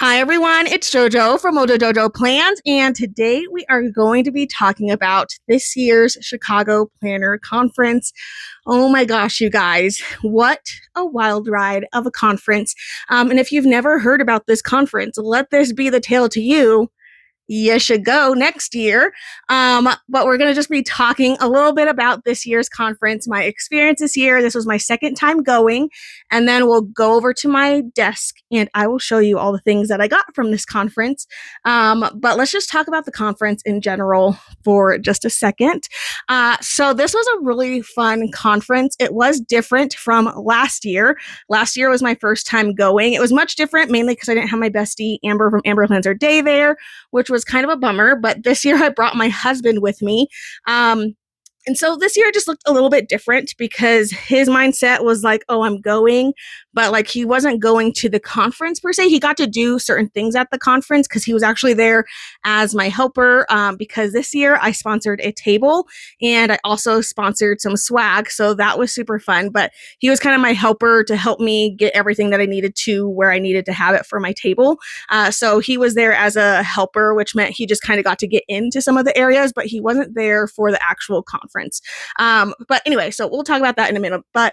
Hi, everyone. It's JoJo from Mojo Dojo Plans, and today we are going to be talking about this year's Chicago Planner Conference. Oh my gosh, you guys, what a wild ride of a conference. And if you've never heard about this conference, let this be the tale to you. You should go next year. But we're going to just be talking a little bit about this year's conference, my experience this year. This was my second time going. And then we'll go over to my desk and I will show you all the things that I got from this conference. But let's just talk about the conference in general for just a second. So this was a really fun conference. It was different from last year. Last year was my first time going. It was much different, mainly because I didn't have my bestie Amber from Amber Plans Her Day there, which was kind of a bummer. But this year I brought my husband with me. And so this year just looked a little bit different because his mindset was like, oh, I'm going, but like he wasn't going to the conference per se. He got to do certain things at the conference because he was actually there as my helper. Because this year I sponsored a table and I also sponsored some swag. So that was super fun. But he was kind of my helper to help me get everything that I needed to where I needed to have it for my table. So he was there as a helper, which meant he just kind of got to get into some of the areas, but he wasn't there for the actual conference. But anyway, so we'll talk about that in a minute. But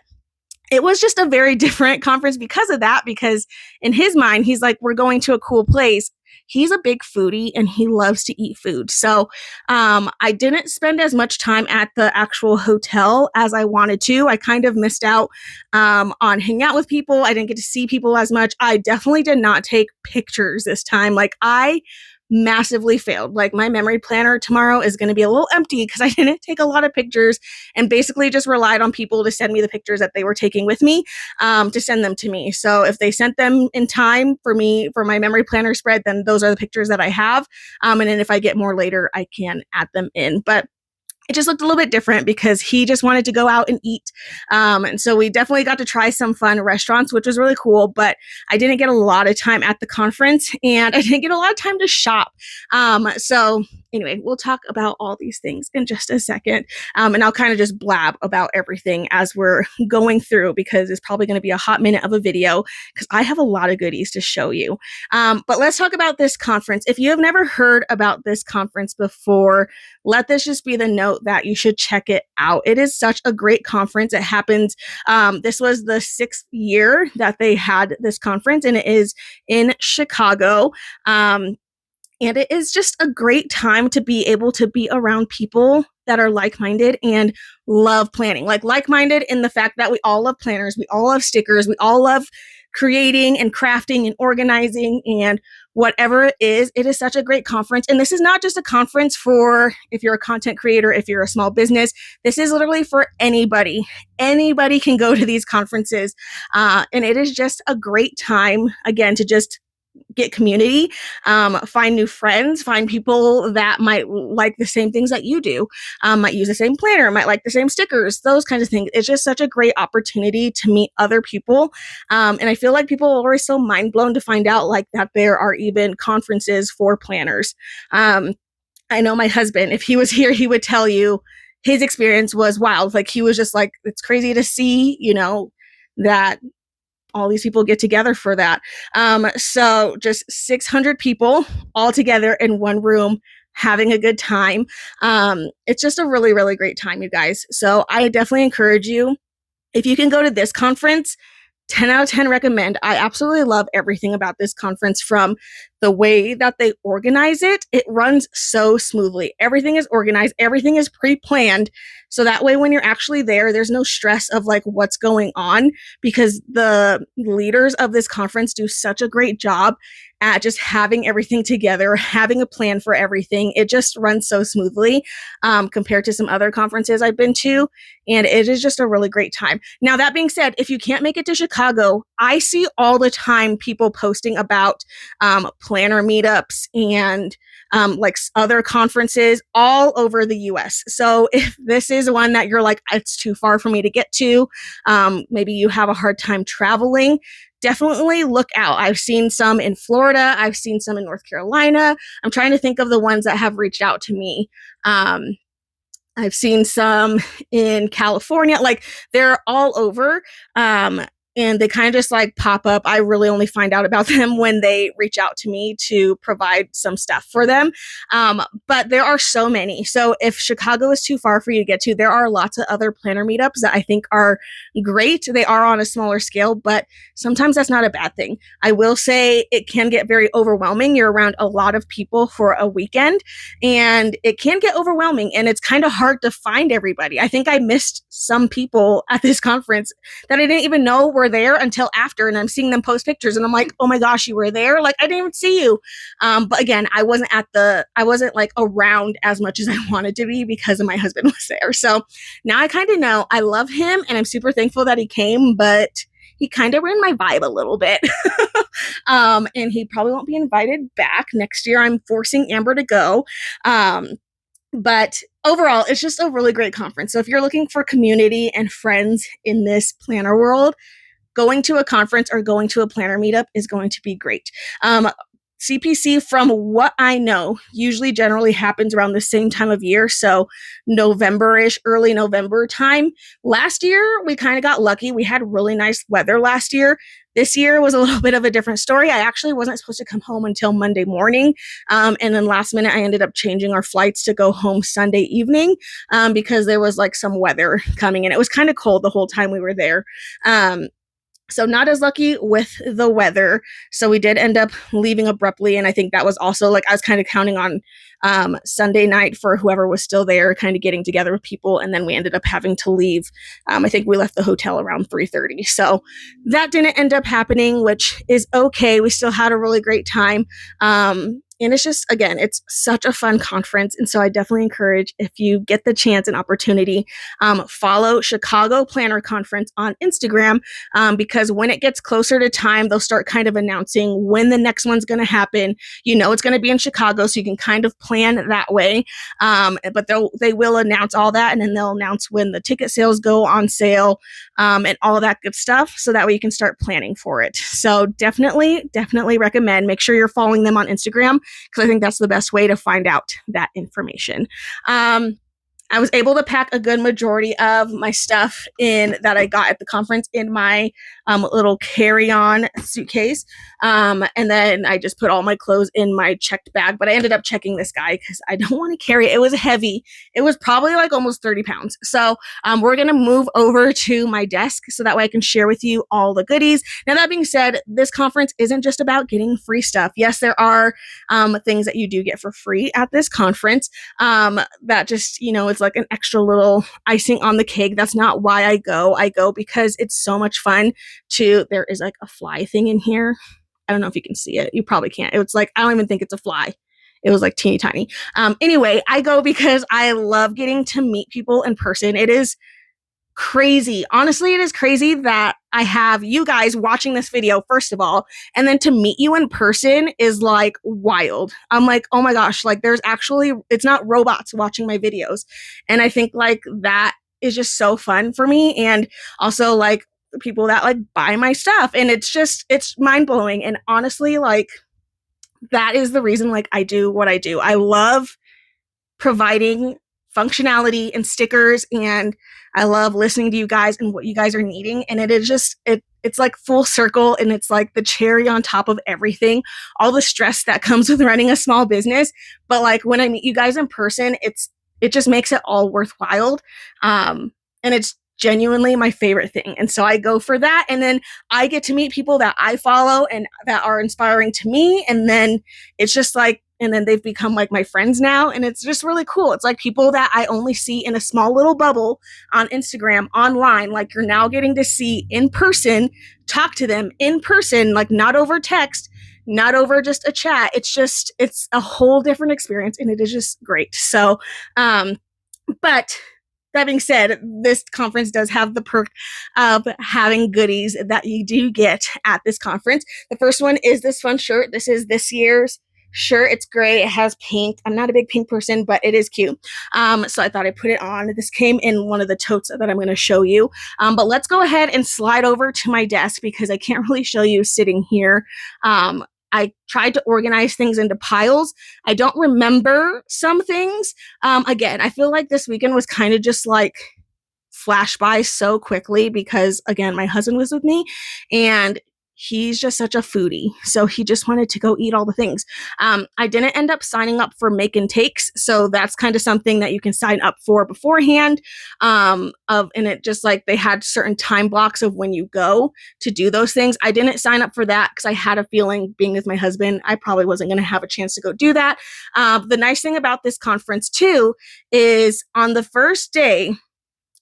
it was just a very different conference because of that, because in his mind, he's like, we're going to a cool place. He's a big foodie and he loves to eat food. So I didn't spend as much time at the actual hotel as I wanted to. I kind of missed out on hanging out with people. I didn't get to see people as much. I definitely did not take pictures this time. Like I massively failed. Like my memory planner tomorrow is going to be a little empty because I didn't take a lot of pictures and basically just relied on people to send me the pictures that they were taking with me to send them to me. So if they sent them in time for me for my memory planner spread, then those are the pictures that I have. And then if I get more later, I can add them in. But it just looked a little bit different because he just wanted to go out and eat. And so we definitely got to try some fun restaurants, which was really cool, but I didn't get a lot of time at the conference and I didn't get a lot of time to shop. So anyway, we'll talk about all these things in just a second. And I'll kind of just blab about everything as we're going through because it's probably going to be a hot minute of a video because I have a lot of goodies to show you. But let's talk about this conference. If you have never heard about this conference before, let this just be the note that you should check it out. It is such a great conference. It happens. This was the 6th year that they had this conference, and it is in Chicago. And it is just a great time to be able to be around people that are like-minded and love planning. Like-minded in the fact that we all love planners, we all love stickers, we all love creating and crafting and organizing and whatever it is such a great conference. And this is not just a conference for if you're a content creator, if you're a small business, this is literally for anybody. Anybody can go to these conferences. And it is just a great time, again, to just get community, find new friends, find people that might like the same things that you do, might use the same planner, might like the same stickers, those kinds of things. It's just such a great opportunity to meet other people. And I feel like people are always so mind blown to find out like that there are even conferences for planners. I know my husband, if he was here, he would tell you his experience was wild. Like he was just like, it's crazy to see, that all these people get together for that. So just 600 people all together in one room having a good time. It's just a really, really great time, you guys. So I definitely encourage you, if you can go to this conference, 10 out of 10 recommend. I absolutely love everything about this conference, from the way that they organize it. It runs so smoothly. Everything is organized. Everything is pre-planned. So that way, when you're actually there, there's no stress of like what's going on, because the leaders of this conference do such a great job at just having everything together, having a plan for everything. It just runs so smoothly compared to some other conferences I've been to. And it is just a really great time. Now, that being said, if you can't make it to Chicago, I see all the time people posting about planner meetups and like other conferences all over the US. So if this is one that you're like, it's too far for me to get to, maybe you have a hard time traveling, definitely look out. I've seen some in Florida. I've seen some in North Carolina. I'm trying to think of the ones that have reached out to me. I've seen some in California. Like they're all over. and they kind of just like pop up. I really only find out about them when they reach out to me to provide some stuff for them. But there are so many. So if Chicago is too far for you to get to, there are lots of other planner meetups that I think are great. They are on a smaller scale, but sometimes that's not a bad thing. I will say it can get very overwhelming. You're around a lot of people for a weekend, and it can get overwhelming, and it's kind of hard to find everybody. I think I missed some people at this conference that I didn't even know were there until after, and I'm seeing them post pictures, and I'm like, oh my gosh, you were there? Like, I didn't even see you. But again, I wasn't like around as much as I wanted to be because of my husband was there. So now I kind of know. I love him, and I'm super thankful that he came, but he kind of ran my vibe a little bit. And he probably won't be invited back next year. I'm forcing Amber to go. But overall, it's just a really great conference. So if you're looking for community and friends in this planner world, going to a conference or going to a planner meetup is going to be great. CPC, from what I know, usually generally happens around the same time of year. So November-ish, early November time. Last year, we kind of got lucky. We had really nice weather last year. This year was a little bit of a different story. I actually wasn't supposed to come home until Monday morning. And then last minute, I ended up changing our flights to go home Sunday evening because there was like some weather coming in. It was kind of cold the whole time we were there. So not as lucky with the weather. So we did end up leaving abruptly. And I think that was also like, I was kind of counting on Sunday night for whoever was still there, kind of getting together with people. And then we ended up having to leave. I think we left the hotel around 3:30. So that didn't end up happening, which is okay. We still had a really great time. And it's just, again, it's such a fun conference. And so I definitely encourage, if you get the chance and opportunity, follow Chicago Planner Conference on Instagram, because when it gets closer to time, they'll start kind of announcing when the next one's going to happen. You know, it's going to be in Chicago, so you can kind of plan that way. But they will announce all that, and then they'll announce when the ticket sales go on sale, and all of that good stuff. So that way you can start planning for it. So definitely recommend, make sure you're following them on Instagram, because I think that's the best way to find out that information. I was able to pack a good majority of my stuff in that I got at the conference in my little carry-on suitcase. And then I just put all my clothes in my checked bag, but I ended up checking this guy because I don't want to carry it. It was heavy. It was probably like almost 30 pounds. So we're going to move over to my desk so that way I can share with you all the goodies. Now, that being said, this conference isn't just about getting free stuff. Yes, there are things that you do get for free at this conference that just, it's like an extra little icing on the cake. That's not why I go. I go because it's so much fun there is like a fly thing in here. I don't know if you can see it. You probably can't. It's like, I don't even think it's a fly. It was like teeny tiny. Anyway, I go because I love getting to meet people in person. It is crazy. Honestly, it is crazy that I have you guys watching this video, first of all, and then to meet you in person is like wild. I'm like, oh my gosh, like it's not robots watching my videos. And I think like that is just so fun for me. And also like the people that like buy my stuff. And it's mind blowing. And honestly, like that is the reason like I do what I do. I love providing functionality and stickers, and I love listening to you guys and what you guys are needing. And it is just, it's like full circle, and it's like the cherry on top of everything, all the stress that comes with running a small business. But like when I meet you guys in person, it just makes it all worthwhile. And it's genuinely my favorite thing. And so I go for that. And then I get to meet people that I follow and that are inspiring to me. And then it's just like, and then they've become like my friends now. And it's just really cool. It's like people that I only see in a small little bubble on Instagram, online, like you're now getting to see in person, talk to them in person, like not over text, not over just a chat. It's a whole different experience, and it is just great. So, but that being said, this conference does have the perk of having goodies that you do get at this conference. The first one is this fun shirt. This is this year's shirt. It's gray. It has pink. I'm not a big pink person, but it is cute. So I thought I'd put it on. This came in one of the totes that I'm going to show you. But let's go ahead and slide over to my desk because I can't really show you sitting here. I tried to organize things into piles. I don't remember some things. Again, I feel like this weekend was kind of just like flashed by so quickly because, again, my husband was with me and he's just such a foodie. So he just wanted to go eat all the things. I didn't end up signing up for make and takes. So that's kind of something that you can sign up for beforehand. And it just like they had certain time blocks of when you go to do those things. I didn't sign up for that because I had a feeling being with my husband, I probably wasn't going to have a chance to go do that. The nice thing about this conference too is on the first day,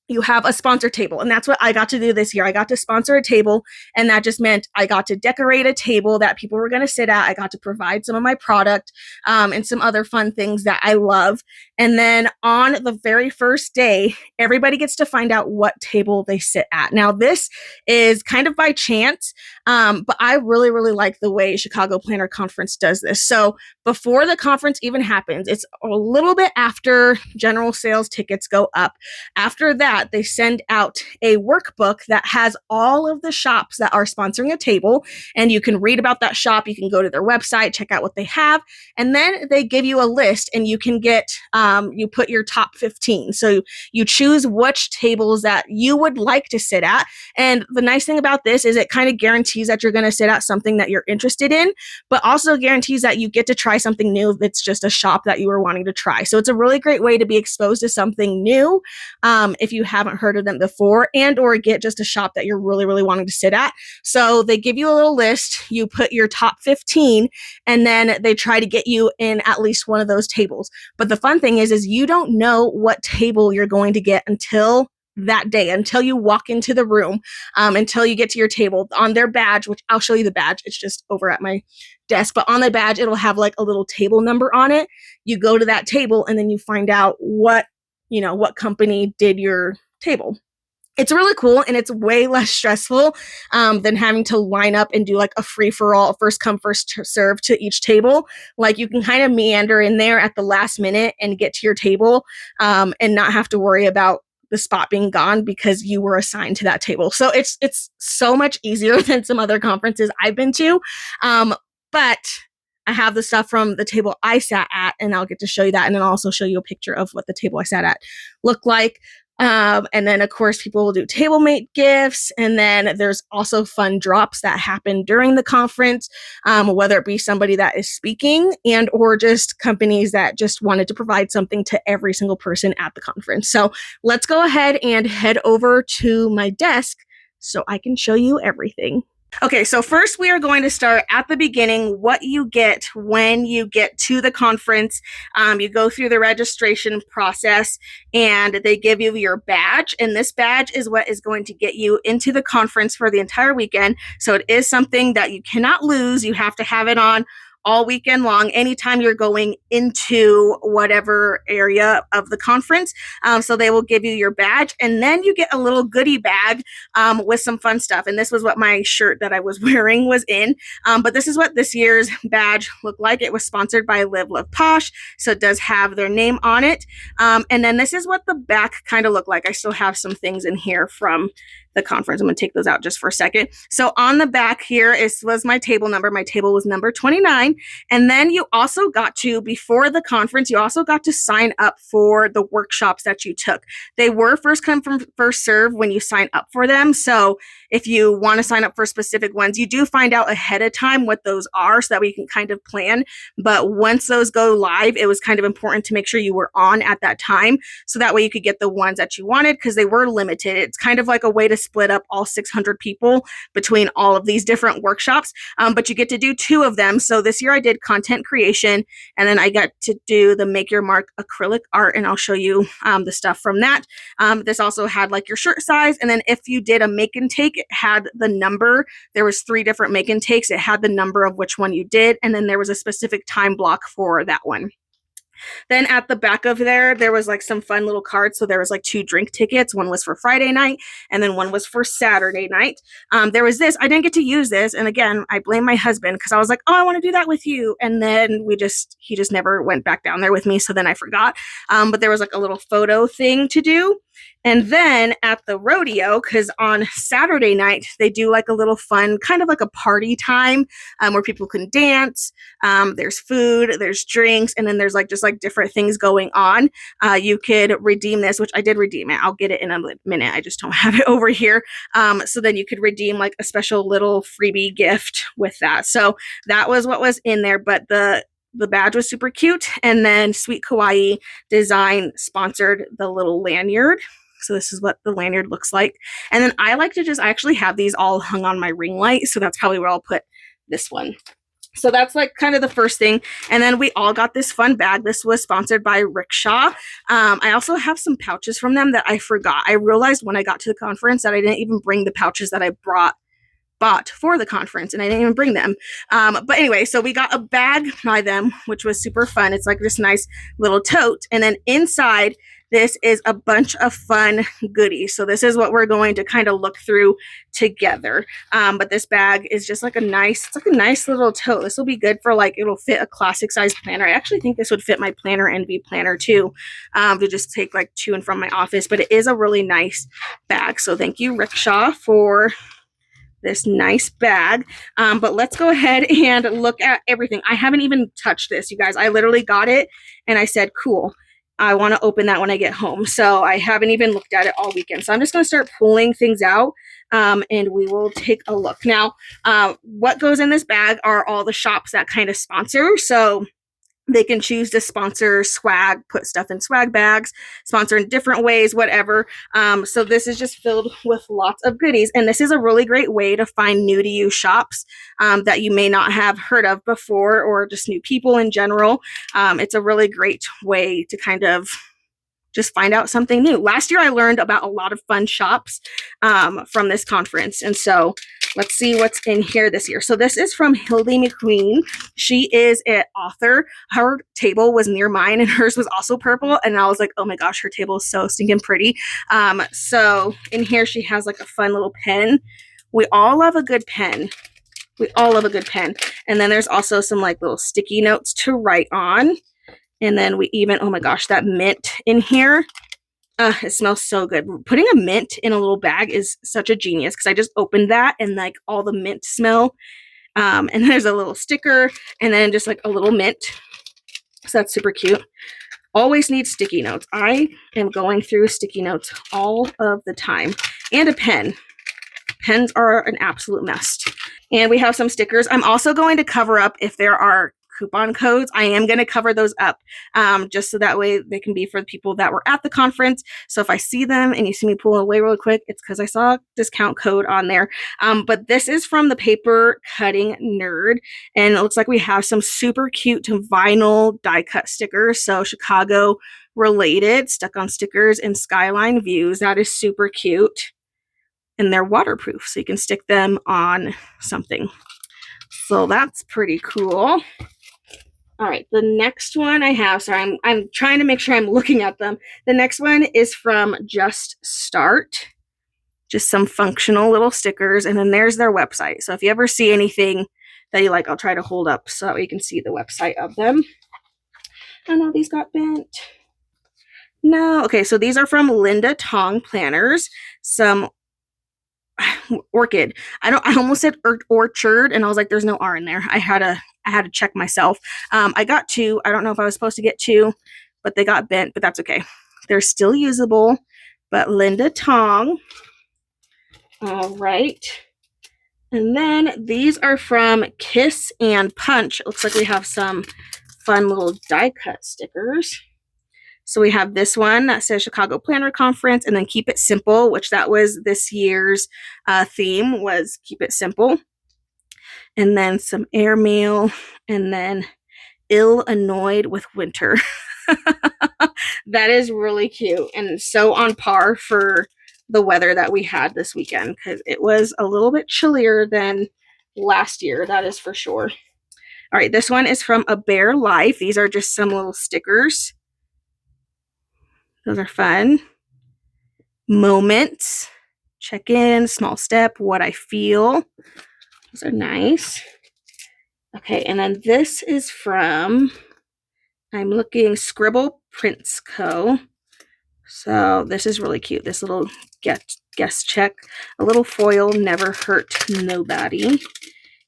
you have a sponsor table. And that's what I got to do this year. I got to sponsor a table, and that just meant I got to decorate a table that people were going to sit at. I got to provide some of my product and some other fun things that I love. And then on the very first day, everybody gets to find out what table they sit at. Now, this is kind of by chance, but I really, really like the way Chicago Planner Conference does this. So before the conference even happens, it's a little bit after general sales tickets go up. After that, they send out a workbook that has all of the shops that are sponsoring a table, and you can read about that shop. You can go to their website, check out what they have, and then they give you a list, and you can get, you put your top 15. So you choose which tables that you would like to sit at. And the nice thing about this is it kind of guarantees that you're going to sit at something that you're interested in, but also guarantees that you get to try something new if it's just a shop that you were wanting to try. So it's a really great way to be exposed to something new if you haven't heard of them before, and or get just a shop that you're really, really wanting to sit at. So they give you a little list, you put your top 15, and then they try to get you in at least one of those tables. But the fun thing is you don't know what table you're going to get until that day, until you walk into the room, until you get to your table. On their badge, which I'll show you the badge, it's just over at my desk, but on the badge, it'll have like a little table number on it. You go to that table and then you find out what company did your table. It's really cool, and it's way less stressful than having to line up and do like a free-for-all, first come, first serve to each table. Like you can kind of meander in there at the last minute and get to your table and not have to worry about the spot being gone because you were assigned to that table. So it's so much easier than some other conferences I've been to. But I have the stuff from the table I sat at, and I'll get to show you that. And then I'll also show you a picture of what the table I sat at looked like. And then, of course, people will do table mate gifts. And then there's also fun drops that happen during the conference, whether it be somebody that is speaking and or just companies that just wanted to provide something to every single person at the conference. So let's go ahead and head over to my desk so I can show you everything. Okay, so first we are going to start at the beginning, what you get when you get to the conference. You go through the registration process and they give you your badge, and this badge is what is going to get you into the conference for the entire weekend. So it is something that you cannot lose. You have to have it on all weekend long, anytime you're going into whatever area of the conference. So they will give you your badge, and then you get a little goodie bag with some fun stuff. And this was what my shirt that I was wearing was in. But this is what this year's badge looked like. It was sponsored by Live Love Posh, so it does have their name on it. And then this is what the back kind of looked like. I still have some things in here from the conference. I'm going to take those out just for a second. So on the back here was my table number. My table was number 29. And then you also got to, before the conference, you also got to sign up for the workshops that you took. They were first come from first serve when you sign up for them. So if you want to sign up for specific ones, you do find out ahead of time what those are so that we can kind of plan. But once those go live, it was kind of important to make sure you were on at that time. So that way you could get the ones that you wanted because they were limited. It's kind of like a way to split up all 600 people between all of these different workshops. But you get to do 2 of them. So this year I did content creation, and then I got to do the Make Your Mark acrylic art, and I'll show you the stuff from that. This also had like your shirt size, and then if you did a make and take, it had the number. There was 3 different make and takes. It had the number of which one you did, and then there was a specific time block for that one. Then at the back of there was like some fun little cards. So there was like 2 drink tickets. One was for Friday night, and then one was for Saturday night. There was this. I didn't get to use this. And again, I blame my husband because I was like, oh, I want to do that with you. And then he just never went back down there with me. So then I forgot. But there was like a little photo thing to do. And then at the rodeo, because on Saturday night, they do like a little fun, kind of like a party time where people can dance. There's food, there's drinks, and then there's like just like different things going on. You could redeem this, which I did redeem it. I'll get it in a minute. I just don't have it over here. So then you could redeem like a special little freebie gift with that. So that was what was in there. But the badge was super cute. And then Sweet Kawaii Design sponsored the little lanyard. So this is what the lanyard looks like. And then I like to I actually have these all hung on my ring light. So that's probably where I'll put this one. So that's like kind of the first thing. And then we all got this fun bag. This was sponsored by Rickshaw. I also have some pouches from them that I forgot. I realized when I got to the conference that I didn't even bring the pouches that I bought for the conference, and I didn't even bring them. But anyway, so we got a bag by them, which was super fun. It's like this nice little tote. And then inside, this is a bunch of fun goodies. So this is what we're going to kind of look through together. But this bag is just like it's like a nice little tote. This will be good for like, it'll fit a classic size planner. I actually think this would fit my Planner Envy planner too, to just take like to and from my office. But it is a really nice bag. So thank you, Rickshaw, for this nice bag. But let's go ahead and look at everything. I haven't even touched this, you guys. I literally got it and I said, cool, I want to open that when I get home. So I haven't even looked at it all weekend. So I'm just going to start pulling things out, and we will take a look. Now, what goes in this bag are all the shops that kind of sponsor. So they can choose to sponsor swag, put stuff in swag bags, sponsor in different ways, whatever. So this is just filled with lots of goodies. And this is a really great way to find new to you shops that you may not have heard of before, or just new people in general. It's a really great way to kind of just find out something new. Last year, I learned about a lot of fun shops from this conference. And so let's see what's in here this year. So this is from Hildy McQueen. She is an author. Her table was near mine and hers was also purple. And I was like, oh my gosh, her table is so stinking pretty. So in here, she has like a fun little pen. We all love a good pen. We all love a good pen. And then there's also some like little sticky notes to write on. And then we even, oh my gosh, that mint in here. It smells so good. Putting a mint in a little bag is such a genius, because I just opened that and like all the mint smell. And then there's a little sticker and then just like a little mint. So that's super cute. Always need sticky notes. I am going through sticky notes all of the time. And a pen. Pens are an absolute must. And we have some stickers. I'm also going to cover up if there are coupon codes. I am going to cover those up just so that way they can be for the people that were at the conference. So if I see them and you see me pull away really quick, it's because I saw a discount code on there. But this is from the Paper Cutting Nerd, and it looks like we have some super cute vinyl die cut stickers. So Chicago related, stuck on stickers and skyline views. That is super cute. And they're waterproof, so you can stick them on something. So that's pretty cool. All right, the next one I have, sorry, I'm trying to make sure I'm looking at them. The next one is from Just Start. Just some functional little stickers, and then there's their website. So if you ever see anything that you like, I'll try to hold up so that way you can see the website of them. Oh no, these got bent. No, okay, so these are from Linda Tong Planners. Some orchid. I almost said orchard, and I was like, there's no R in there. I had to check myself. I got two. I don't know if I was supposed to get two, but they got bent, but that's okay. They're still usable. But Linda Tong. All right. And then these are from Kiss and Punch. It looks like we have some fun little die cut stickers. So we have this one that says Chicago Planner Conference, and then Keep It Simple, which that was this year's theme, was Keep It Simple. And then some airmail, and then Ill Annoyed with Winter. That is really cute and so on par for the weather that we had this weekend, because it was a little bit chillier than last year, that is for sure. All right, this one is from A Bear Life. These are just some little stickers. Those are fun. Moments, check in, small step, what I feel. Those are nice. Okay, and then this is from, I'm looking, Scribble Prints Co. So this is really cute. This little guest check, a little foil, never hurt nobody.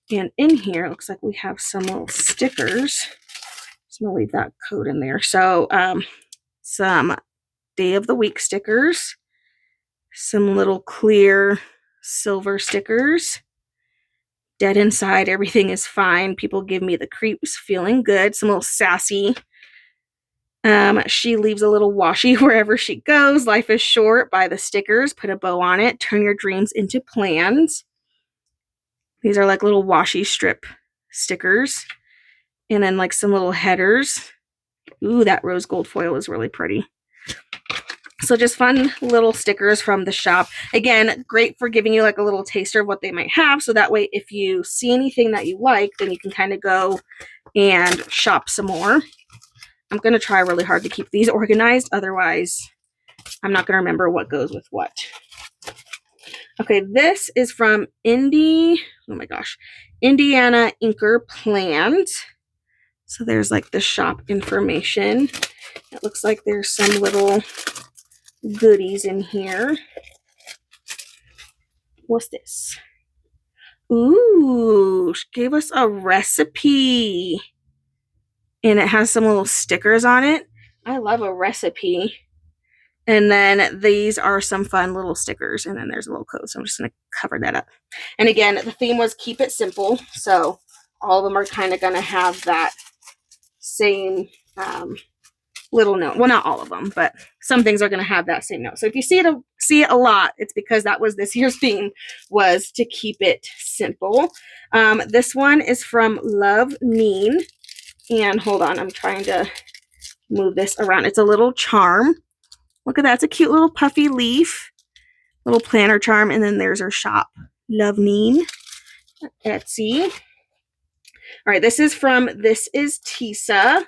And in here, it looks like we have some little stickers. So I'm gonna leave that code in there. So some day of the week stickers, some little clear silver stickers. Dead inside, everything is fine. People give me the creeps, feeling good. Some little sassy. She leaves a little washi wherever she goes. Life is short. Buy the stickers, put a bow on it, turn your dreams into plans. These are like little washi strip stickers. And then like some little headers. Ooh, that rose gold foil is really pretty. So just fun little stickers from the shop. Again, great for giving you like a little taster of what they might have. So that way, if you see anything that you like, then you can kind of go and shop some more. I'm going to try really hard to keep these organized. Otherwise, I'm not going to remember what goes with what. Okay, this is from Indiana Inker Plant. So there's like the shop information. It looks like there's some little goodies in here. What's this? Ooh, she gave us a recipe. And it has some little stickers on it. I love a recipe. And then these are some fun little stickers. And then there's a little code. So I'm just going to cover that up. And again, the theme was keep it simple. So all of them are kind of going to have that same little note. Well, not all of them, but some things are going to have that same note. So if you see it a lot, it's because that was this year's theme, was to keep it simple. This one is from Love Neen. And hold on, I'm trying to move this around. It's a little charm. Look at that. It's a cute little puffy leaf. Little planner charm. And then there's her shop. Love Neen. Etsy. All right, this is Tisa.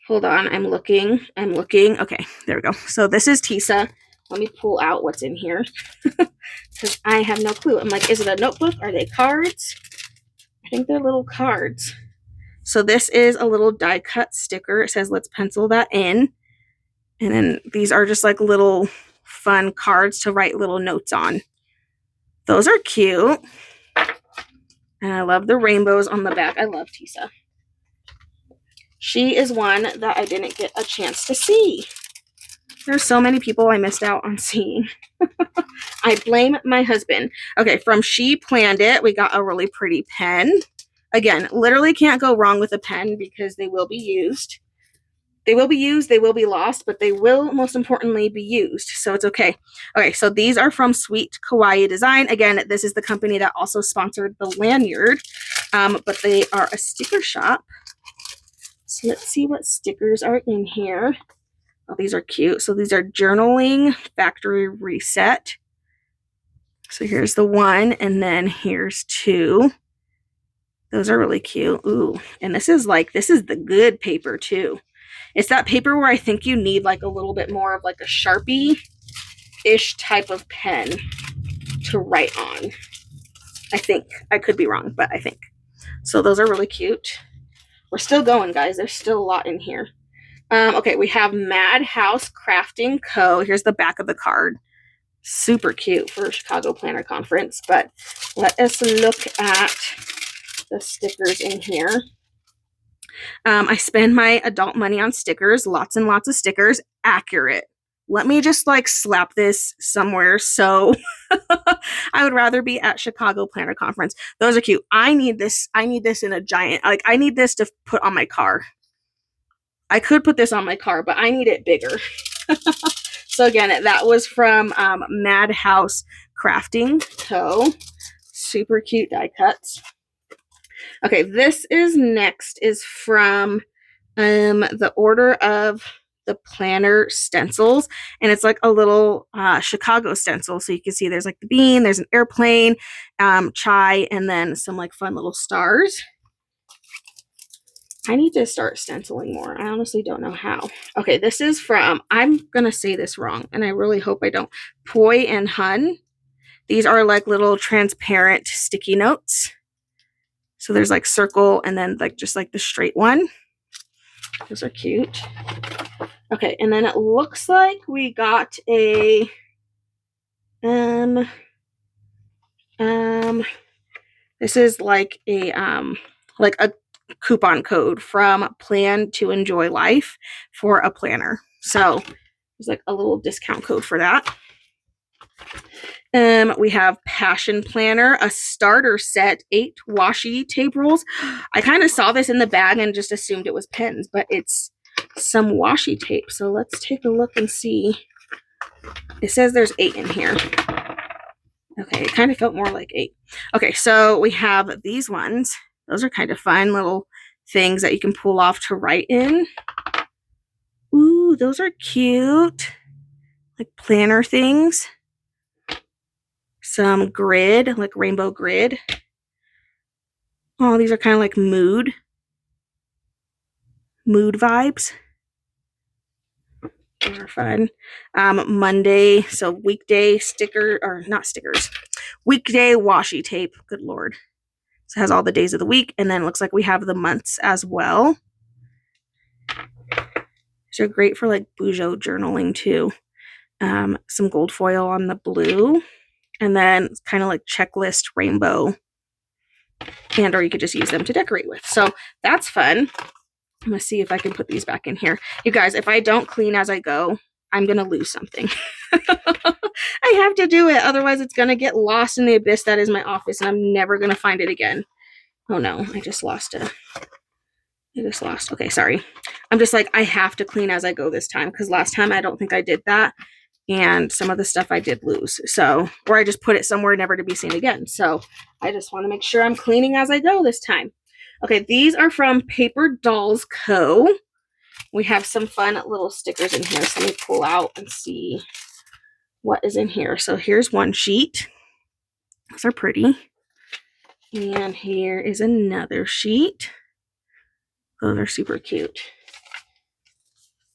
Hold on, I'm looking. Okay, there we go. So this is Tisa. Let me pull out what's in here. Because I have no clue. I'm like, is it a notebook? Are they cards? I think they're little cards. So this is a little die cut sticker. It says, let's pencil that in. And then these are just like little fun cards to write little notes on. Those are cute. And I love the rainbows on the back. I love Tisa. She is one that I didn't get a chance to see. There's so many people I missed out on seeing. I blame my husband. Okay, from She Planned It, we got a really pretty pen. Again, literally can't go wrong with a pen because they will be used. They will be used, they will be lost, but they will most importantly be used. So it's okay. Okay, so these are from Sweet Kawaii Design. Again, this is the company that also sponsored the lanyard, but they are a sticker shop. So let's see what stickers are in here. Oh, these are cute. So these are Journaling Factory Reset. So here's the one, and then here's two. Those are really cute. Ooh, and this is the good paper too. It's that paper where I think you need like a little bit more of like a Sharpie-ish type of pen to write on. I think. I could be wrong, but I think. So those are really cute. We're still going, guys. There's still a lot in here. Okay, we have Madhouse Crafting Co. Here's the back of the card. Super cute for a Chicago Planner Conference. But let us look at the stickers in here. I spend my adult money on stickers. Lots and lots of stickers. Accurate. Let me just like slap this somewhere. So I would rather be at Chicago Planner Conference. Those are cute. I need this in a giant, like I need this to put on my car. I could put this on my car, but I need it bigger. So again, that was from Madhouse Crafting Co. Super cute die cuts. Okay, this is next is from the Order of the Planner stencils, and it's like a little Chicago stencil. So you can see there's like the bean, there's an airplane, chai, and then some like fun little stars. I need to start stenciling more. I honestly don't know how. Okay, this is from, I'm going to say this wrong, and I really hope I don't. Poi and Hun. These are like little transparent sticky notes. So there's like circle and then like just like the straight one. Those are cute. Okay, and then it looks like we got a this is like a coupon code from Plan to Enjoy Life for a planner. So there's like a little discount code for that. We have Passion Planner, a starter set, 8 washi tape rolls. I kind of saw this in the bag and just assumed it was pens, but it's some washi tape. So let's take a look and see. It says there's 8 in here. Okay, it kind of felt more like 8. Okay, so we have these ones. Those are kind of fun little things that you can pull off to write in. Ooh, those are cute. Like planner things. Some grid, like rainbow grid. Oh, these are kind of like mood vibes. Those are fun. Monday, so weekday sticker, or not stickers, weekday washi tape. Good Lord. So it has all the days of the week, and then it looks like we have the months as well. These are great for like Bujo journaling too. Some gold foil on the blue, and then it's kind of like checklist rainbow, and or you could just use them to decorate with. So that's fun. I'm gonna see if I can put these back in here. You guys, if I don't clean as I go, I'm gonna lose something. I have to do it, otherwise it's gonna get lost in the abyss that is my office, and I'm never gonna find it again. Oh no, I just lost it. Okay, sorry. I'm just like, I have to clean as I go this time, because last time I don't think I did that, and some of the stuff I did lose. So, or I just put it somewhere never to be seen again. So I just want to make sure I'm cleaning as I go this time. Okay, these are from Paper Dolls Co. We have some fun little stickers in here. So let me pull out and see what is in here. So here's one sheet. Those are pretty. And here is another sheet. Those are super cute.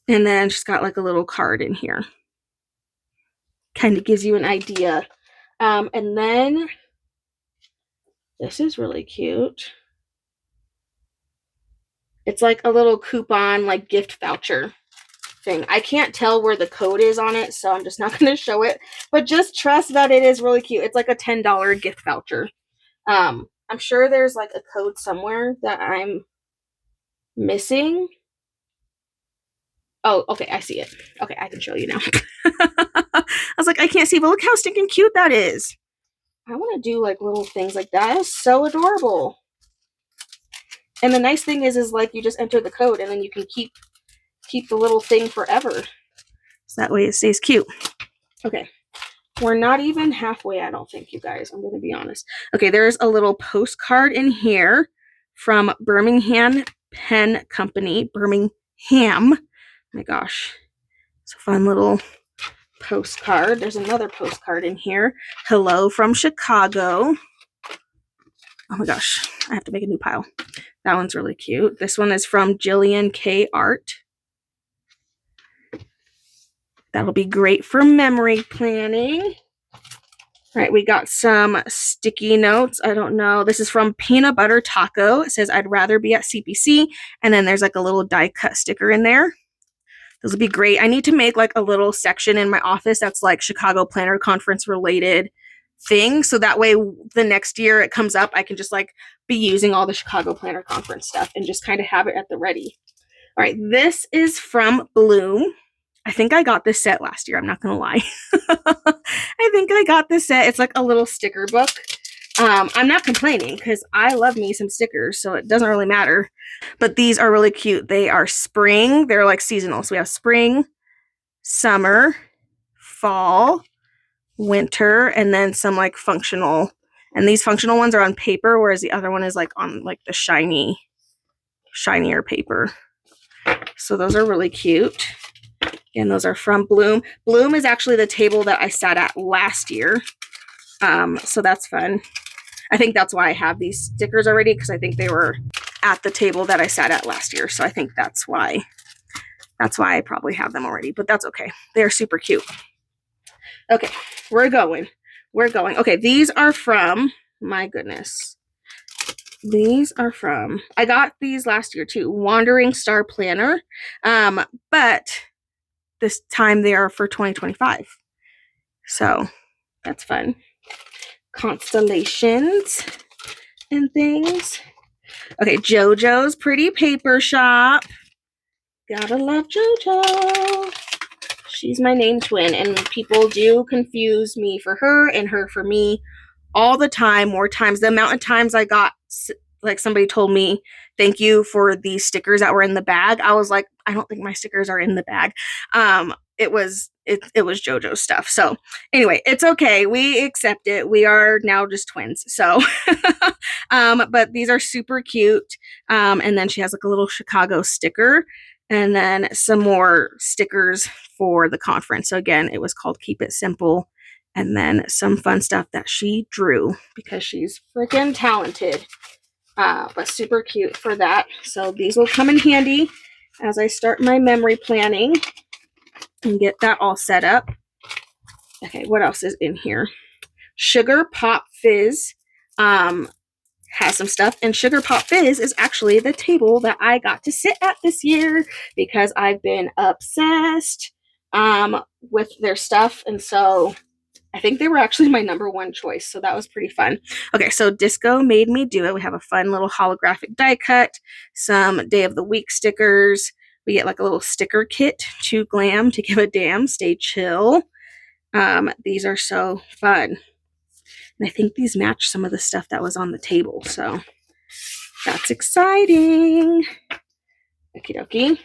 And then she's got like a little card in here. Kind of gives you an idea. And then this is really cute. It's like a little coupon, like gift voucher thing. I can't tell where the code is on it, so I'm just not going to show it. But just trust that it is really cute. It's like a $10 gift voucher. I'm sure there's like a code somewhere that I'm missing. Oh, okay, I see it. Okay, I can show you now. I was like, I can't see, but look how stinking cute that is. I want to do like little things like that. That is so adorable. And the nice thing is like you just enter the code and then you can keep the little thing forever. So that way it stays cute. Okay. We're not even halfway, I don't think, you guys. I'm going to be honest. Okay, there's a little postcard in here from Birmingham Pen Company. Birmingham. Oh my gosh. It's a fun little postcard. There's another postcard in here. Hello from Chicago. Oh my gosh. I have to make a new pile. That one's really cute. This one is from Jillian K. Art. That'll be great for memory planning. All right, we got some sticky notes. I don't know. This is from Peanut Butter Taco. It says, I'd rather be at CPC. And then there's like a little die cut sticker in there. Those would be great. I need to make like a little section in my office that's like Chicago Planner Conference related thing. So that way the next year it comes up, I can just like be using all the Chicago Planner Conference stuff and just kind of have it at the ready. All right, this is from Bloom. I think I got this set last year. I'm not going to lie. I think I got this set. It's like a little sticker book. I'm not complaining because I love me some stickers, so it doesn't really matter. But these are really cute. They are spring. They're like seasonal. So we have spring, summer, fall, winter, and then some like functional. And these functional ones are on paper, whereas the other one is like on like the shinier paper. So those are really cute. And those are from Bloom. Bloom is actually the table that I sat at last year. So that's fun. I think that's why I have these stickers already, because I think they were at the table that I sat at last year. So I think that's why I probably have them already, but that's okay. They're super cute. Okay, we're going. Okay, these are from, my goodness. These are from, I got these last year too, Wandering Star Planner. But this time they are for 2025. So that's fun. Constellations and things. Okay, JoJo's Pretty Paper Shop. Gotta love JoJo. She's my name twin, and people do confuse me for her and her for me all the time, more times. The amount of times I got, like, somebody told me, thank you for these stickers that were in the bag. I was like, I don't think my stickers are in the bag. It was JoJo stuff. So anyway, it's okay. We accept it. We are now just twins. So, but these are super cute. And then she has like a little Chicago sticker and then some more stickers for the conference. So again, it was called Keep It Simple. And then some fun stuff that she drew because she's freaking talented. But super cute for that. So these will come in handy as I start my memory planning and get that all set up. Okay, what else is in here? Sugar Pop Fizz has some stuff, and Sugar Pop Fizz is actually the table that I got to sit at this year because I've been obsessed with their stuff, and so I think they were actually my #1 choice, so that was pretty fun. Okay, so Disco Made Me Do It. We have a fun little holographic die cut, some Day of the Week stickers. We get like a little sticker kit, Too Glam to Give a Damn, Stay Chill. These are so fun. And I think these match some of the stuff that was on the table, so that's exciting. Okie dokie.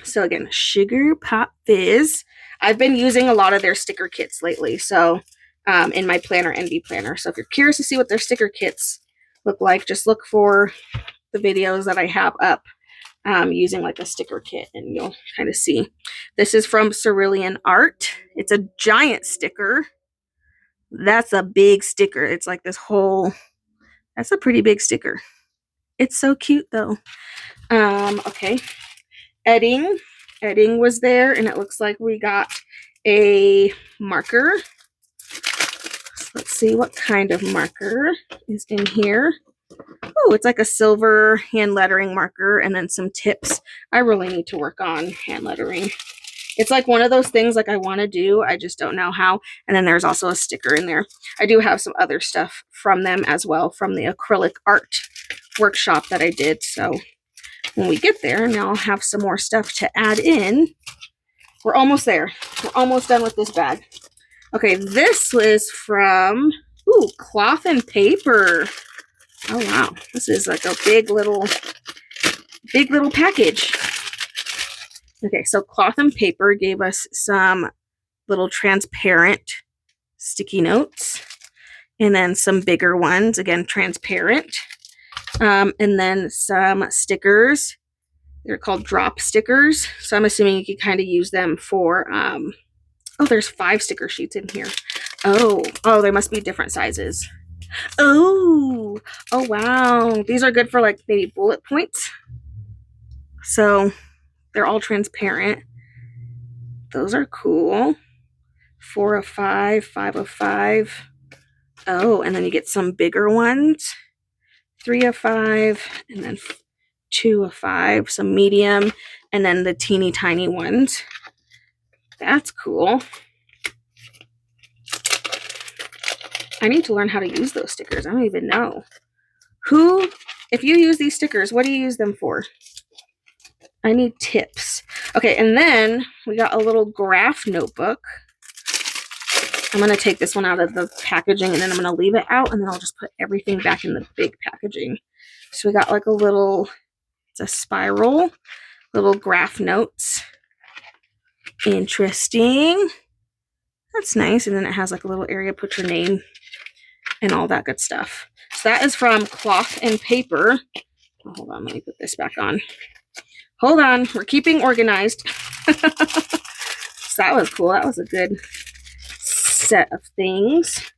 So again, Sugar Pop Fizz. I've been using a lot of their sticker kits lately, so in my Planner Envy planner. So if you're curious to see what their sticker kits look like, just look for the videos that I have up using like a sticker kit, and you'll kind of see. This is from Cerulean Art. It's a giant sticker. That's a big sticker. It's like this whole, that's a pretty big sticker. It's so cute though. Okay. Edding was there, and it looks like we got a marker. So let's see what kind of marker is in here. Oh, it's like a silver hand lettering marker and then some tips. I really need to work on hand lettering. It's like one of those things like I want to do, I just don't know how. And then there's also a sticker in there. I do have some other stuff from them as well, from the acrylic art workshop that I did. So when we get there, now I'll have some more stuff to add in. We're almost there. We're almost done with this bag. Okay, this was from Cloth and Paper. Oh wow, this is like a big little package. Okay, so Cloth and Paper gave us some little transparent sticky notes, and then some bigger ones, again transparent, and then some stickers. They're called drop stickers, so I'm assuming you can kind of use them for oh, there's 5 sticker sheets in here. Oh, they must be different sizes. Oh wow, these are good for like maybe bullet points. So they're all transparent. Those are cool. 4 of 5, 5 of 5. Oh, and then you get some bigger ones. 3 of 5, and then 2 of 5, some medium, and then the teeny tiny ones. That's cool. I need to learn how to use those stickers. I don't even know. If you use these stickers, what do you use them for? I need tips. Okay, and then we got a little graph notebook. I'm going to take this one out of the packaging, and then I'm going to leave it out, and then I'll just put everything back in the big packaging. So we got like a little, it's a spiral, little graph notes. Interesting. That's nice. And then it has like a little area, put your name and all that good stuff. So that is from Cloth and Paper. Oh, hold on, let me put this back on. Hold on, we're keeping organized. So that was cool. That was a good set of things.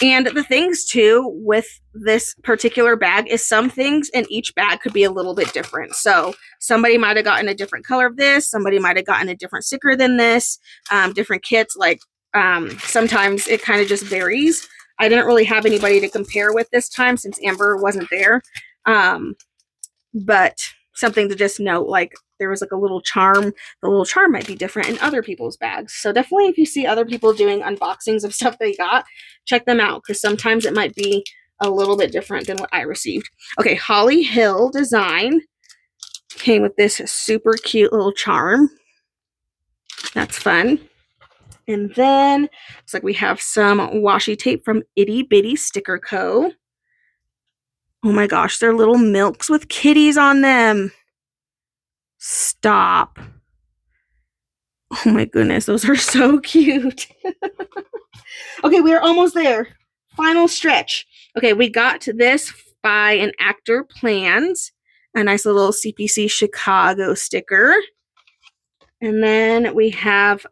And the things too with this particular bag is some things in each bag could be a little bit different. So somebody might have gotten a different color of this. Somebody might have gotten a different sticker than this. Different kits, like sometimes it kind of just varies. I didn't really have anybody to compare with this time since Amber wasn't there. But something to just note, like there was like a little charm. The little charm might be different in other people's bags. So definitely if you see other people doing unboxings of stuff they got, check them out because sometimes it might be a little bit different than what I received. Okay, Holly Hill Design came with this super cute little charm. That's fun. And then looks like we have some washi tape from Itty Bitty Sticker Co. Oh my gosh, they're little milks with kitties on them. Stop. Oh my goodness, those are so cute. Okay, we are almost there. Final stretch. Okay, we got this by an Actor Plans. A nice little CPC Chicago sticker. And then we have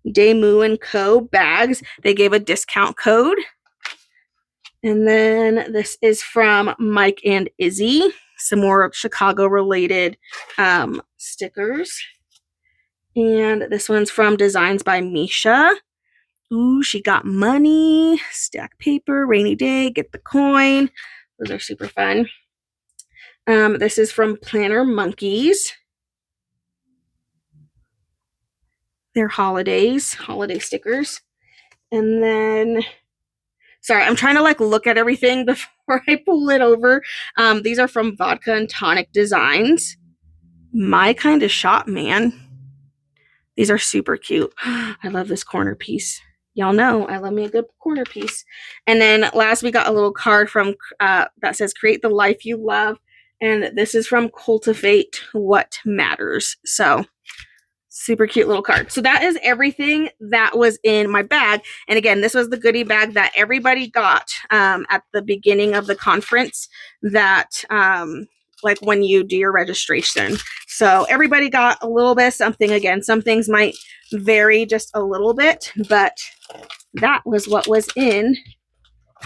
Demu & Co. bags. They gave a discount code. And then this is from Mike and Izzy. Some more Chicago-related stickers. And this one's from Designs by Misha. Ooh, she got money, stack paper, rainy day, get the coin. Those are super fun. This is from Planner Monkeys. They're holiday stickers. And then, sorry, I'm trying to like look at everything before I pull it over. These are from Vodka and Tonic Designs. My kind of shop, man. These are super cute. I love this corner piece. Y'all know I love me a good corner piece. And then last we got a little card from that says create the life you love. And this is from Cultivate What Matters. So super cute little card. So that is everything that was in my bag. And again, this was the goodie bag that everybody got at the beginning of the conference that like when you do your registration. So everybody got a little bit of something. Again, some things might vary just a little bit, but that was what was in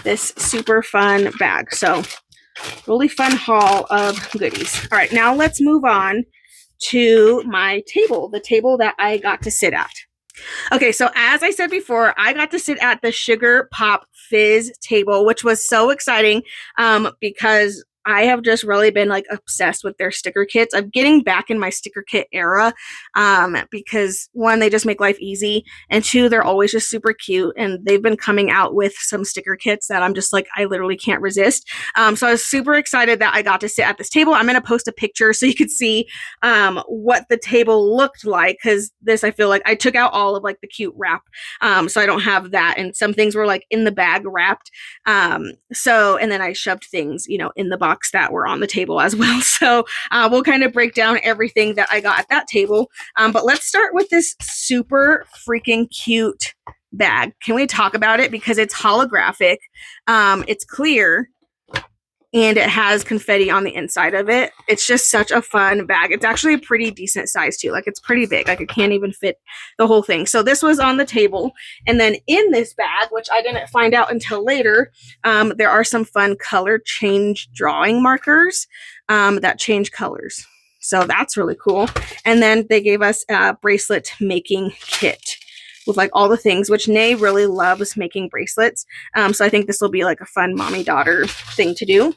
this super fun bag. So really fun haul of goodies. All right, now let's move on to my table, the table that I got to sit at. Okay, so as I said before, I got to sit at the Sugar Pop Fizz table, which was so exciting because I have just really been like obsessed with their sticker kits. I'm getting back in my sticker kit era because one, they just make life easy, and two, they're always just super cute. And they've been coming out with some sticker kits that I'm just like, I literally can't resist. So I was super excited that I got to sit at this table. I'm going to post a picture so you could see what the table looked like, because this, I feel like I took out all of like the cute wrap. So I don't have that. And some things were like in the bag wrapped. And then I shoved things, in the box that were on the table as well. So we'll kind of break down everything that I got at that table. But let's start with this super freaking cute bag. Can we talk about it? Because it's holographic. It's clear. And it has confetti on the inside of it. It's just such a fun bag. It's actually a pretty decent size too. Like it's pretty big. Like it can't even fit the whole thing. So this was on the table. And then in this bag, which I didn't find out until later, there are some fun color change drawing markers that change colors. So that's really cool. And then they gave us a bracelet making kit with like all the things, which Nay really loves making bracelets. So I think this will be like a fun mommy-daughter thing to do.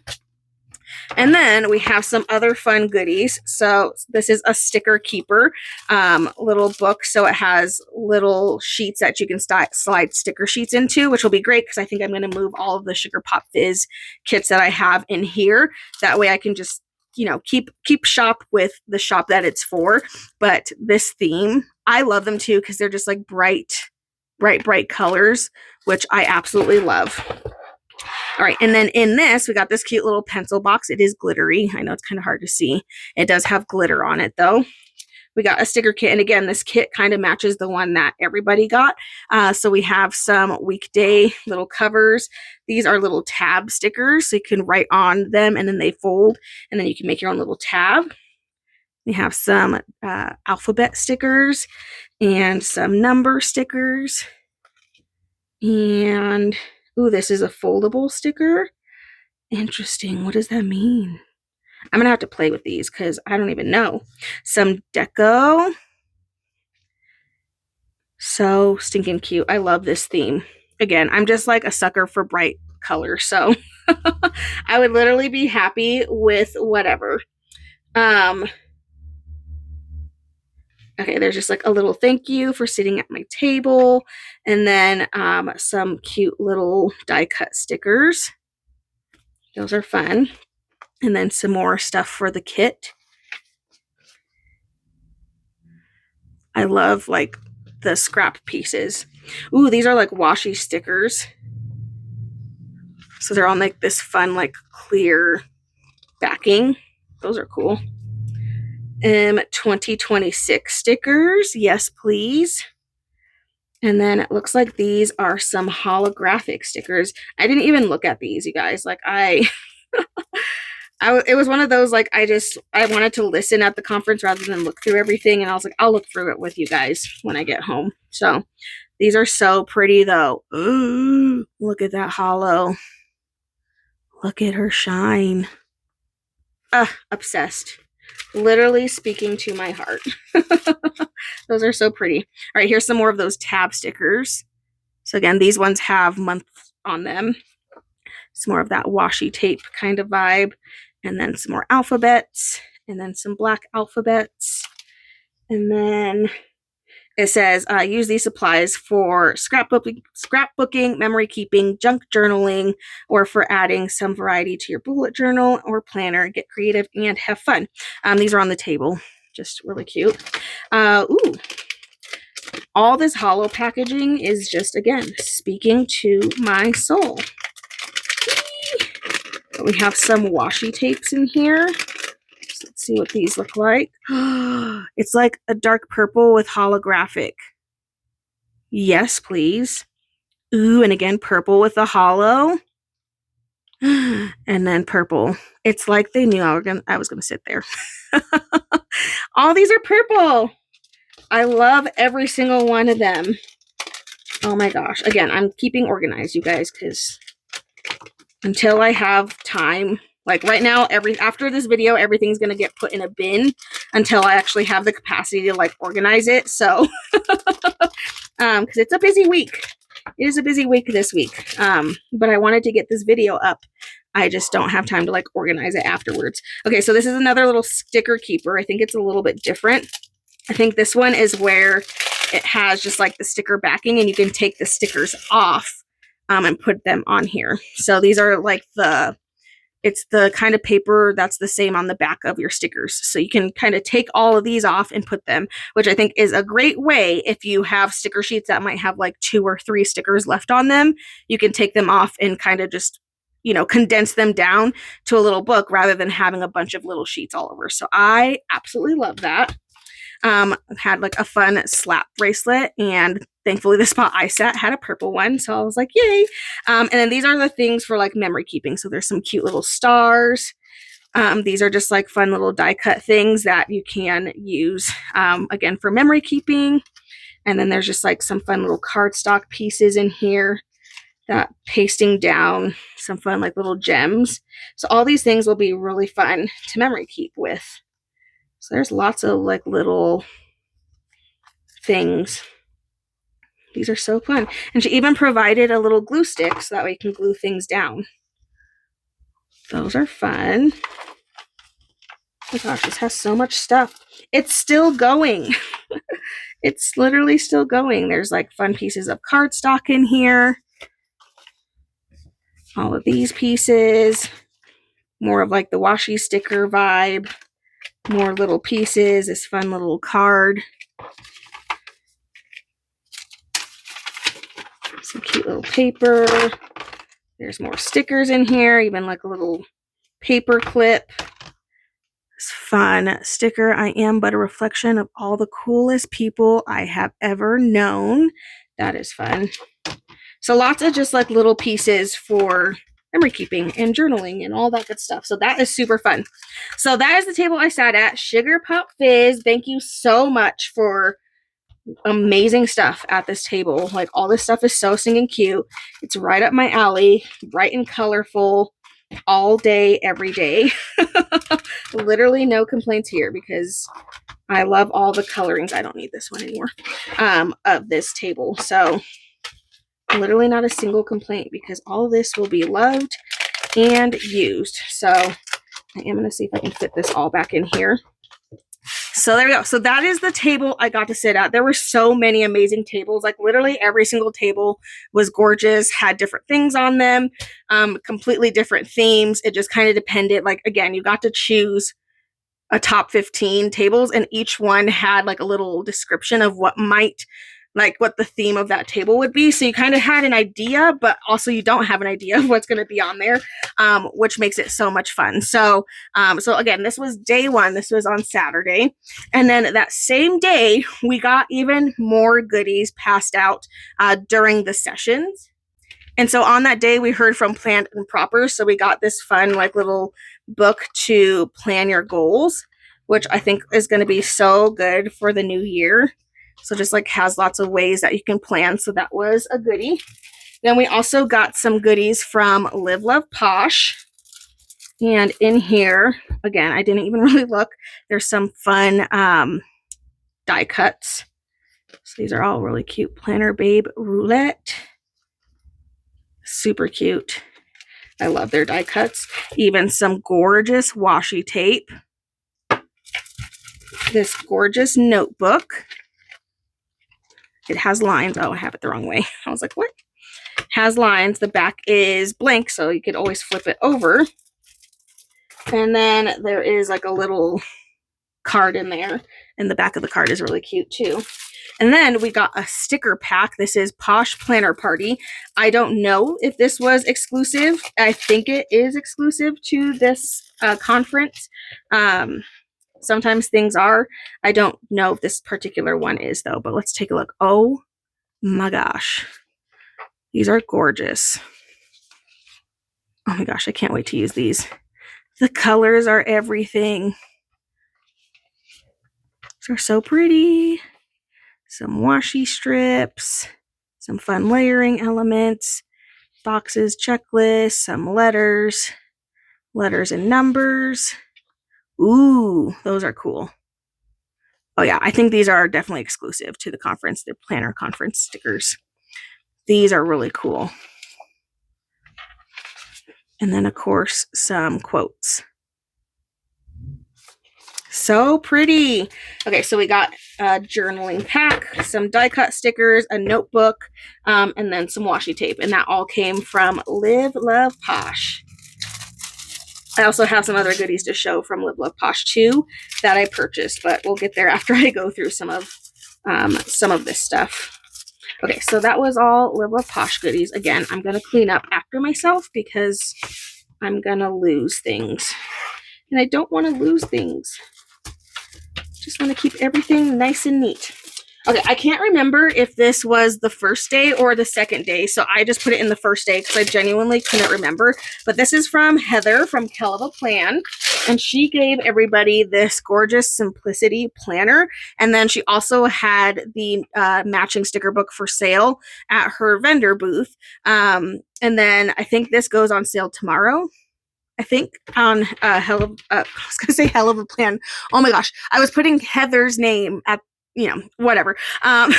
And then we have some other fun goodies. So this is a sticker keeper little book. So it has little sheets that you can slide sticker sheets into, which will be great because I think I'm going to move all of the Sugar Pop Fizz kits that I have in here. That way I can just keep shop with the shop that it's for. But this theme, I love them too because they're just like bright colors, which I absolutely love. All right, and then in this, we got this cute little pencil box. It is glittery. I know it's kind of hard to see. It does have glitter on it though. We got a sticker kit, and again, this kit kind of matches the one that everybody got. So we have some weekday little covers. These are little tab stickers, so you can write on them, and then they fold, and then you can make your own little tab. We have some alphabet stickers and some number stickers. And, ooh, this is a foldable sticker. Interesting. What does that mean? I'm going to have to play with these because I don't even know. Some deco. So stinking cute. I love this theme. Again, I'm just like a sucker for bright colors. So I would literally be happy with whatever. Okay, there's just like a little thank you for sitting at my table, and then some cute little die cut stickers. Those are fun. And then some more stuff for the kit. I love like the scrap pieces. Ooh, these are like washi stickers. So they're on like this fun, like clear backing. Those are cool. 2026 stickers. Yes, please. And then it looks like these are some holographic stickers. I didn't even look at these, you guys. Like it was one of those, like, I wanted to listen at the conference rather than look through everything. And I was like, I'll look through it with you guys when I get home. So these are so pretty though. Ooh, look at that hollow. Look at her shine. Obsessed. Literally speaking to my heart. Those are so pretty. All right, here's some more of those tab stickers. So again, these ones have months on them. Some more of that washi tape kind of vibe. And then some more alphabets. And then some black alphabets. And then it says, use these supplies for scrapbooking, memory keeping, junk journaling, or for adding some variety to your bullet journal or planner. Get creative and have fun. These are on the table. Just really cute. Ooh. All this hollow packaging is just, again, speaking to my soul. We have some washi tapes in here. So let's see what these look like. It's like a dark purple with holographic. Yes, please. Ooh, and again, purple with the hollow. And then purple. It's like they knew I was gonna sit there. All these are purple. I love every single one of them. Oh my gosh. Again, I'm keeping organized, you guys, because until I have time, like right now, after this video, everything's gonna get put in a bin until I actually have the capacity to like organize it. So because it's a busy week. It is a busy week this week. But I wanted to get this video up. I just don't have time to like organize it afterwards. Okay, so this is another little sticker keeper. I think it's a little bit different. I think this one is where it has just like the sticker backing and you can take the stickers off and put them on here. So these are like it's the kind of paper that's the same on the back of your stickers. So you can kind of take all of these off and put them, which I think is a great way if you have sticker sheets that might have like 2 or 3 stickers left on them. You can take them off and kind of just, condense them down to a little book rather than having a bunch of little sheets all over. So I absolutely love that. Had like a fun slap bracelet, and thankfully the spot I sat had a purple one, so I was like, yay. And then these are the things for like memory keeping. So there's some cute little stars. These are just like fun little die cut things that you can use again for memory keeping. And then there's just like some fun little cardstock pieces in here that pasting down some fun like little gems. So all these things will be really fun to memory keep with. So there's lots of like little things. These are so fun. And she even provided a little glue stick so that way you can glue things down. Those are fun. Oh my gosh, this has so much stuff. It's still going. It's literally still going. There's like fun pieces of cardstock in here. All of these pieces. More of like the washi sticker vibe. More little pieces, this fun little card. Some cute little paper. There's more stickers in here, even like a little paper clip. This fun sticker. I am but a reflection of all the coolest people I have ever known. That is fun. So lots of just like little pieces for memory keeping and journaling and all that good stuff. So that is super fun. So that is the table I sat at. Sugar Pop Fizz, thank you so much for amazing stuff at this table. Like all this stuff is so stinking cute. It's right up my alley, bright and colorful, all day, every day. Literally no complaints here because I love all the colorings. I don't need this one anymore of this table. So literally not a single complaint because all of this will be loved and used. So I am going to see if I can fit this all back in here. So there we go. So that is the table I got to sit at. There were so many amazing tables. Like literally every single table was gorgeous, had different things on them, completely different themes. It just kind of depended. Like, again, you got to choose a top 15 tables, and each one had like a little description of what the theme of that table would be. So you kind of had an idea, but also you don't have an idea of what's going to be on there, which makes it so much fun. So again, this was day one. This was on Saturday. And then that same day, we got even more goodies passed out during the sessions. And so on that day, we heard from Planned and Proper. So we got this fun like little book to plan your goals, which I think is going to be so good for the new year. So just like has lots of ways that you can plan. So that was a goodie. Then we also got some goodies from Live Love Posh. And in here, again, I didn't even really look. There's some fun die cuts. So these are all really cute. Planner Babe Roulette. Super cute. I love their die cuts. Even some gorgeous washi tape. This gorgeous notebook. It has lines. Oh, I have it the wrong way. I was like, what? Has lines. The back is blank, so you could always flip it over. And then there is like a little card in there. And the back of the card is really cute too. And then we got a sticker pack. This is Posh Planner Party. I don't know if this was exclusive. I think it is exclusive to this conference. Sometimes things are. I don't know if this particular one is though, but let's take a look. Oh my gosh. These are gorgeous. Oh my gosh, I can't wait to use these. The colors are everything. These are so pretty. Some washi strips, some fun layering elements, boxes, checklists, some letters and numbers. Ooh, those are cool. Oh yeah, I think these are definitely exclusive to the conference, the planner conference stickers. These are really cool. And then of course, some quotes. So pretty. Okay, so we got a journaling pack, some die cut stickers, a notebook, and then some washi tape. And that all came from Live Love Posh. I also have some other goodies to show from Live Love Posh too that I purchased, but we'll get there after I go through some of this stuff. Okay, so that was all Live Love Posh goodies. Again, I'm going to clean up after myself because I'm going to lose things. And I don't want to lose things. Just want to keep everything nice and neat. Okay, I can't remember if this was the first day or the second day, so I just put it in the first day because I genuinely couldn't remember. But this is from Heather from Hell of a Plan, and she gave everybody this gorgeous Simplicity planner, and then she also had the matching sticker book for sale at her vendor booth. And then I think this goes on sale tomorrow. I think on I was gonna say Hell of a Plan. Oh my gosh, I was putting Heather's name at, whatever. But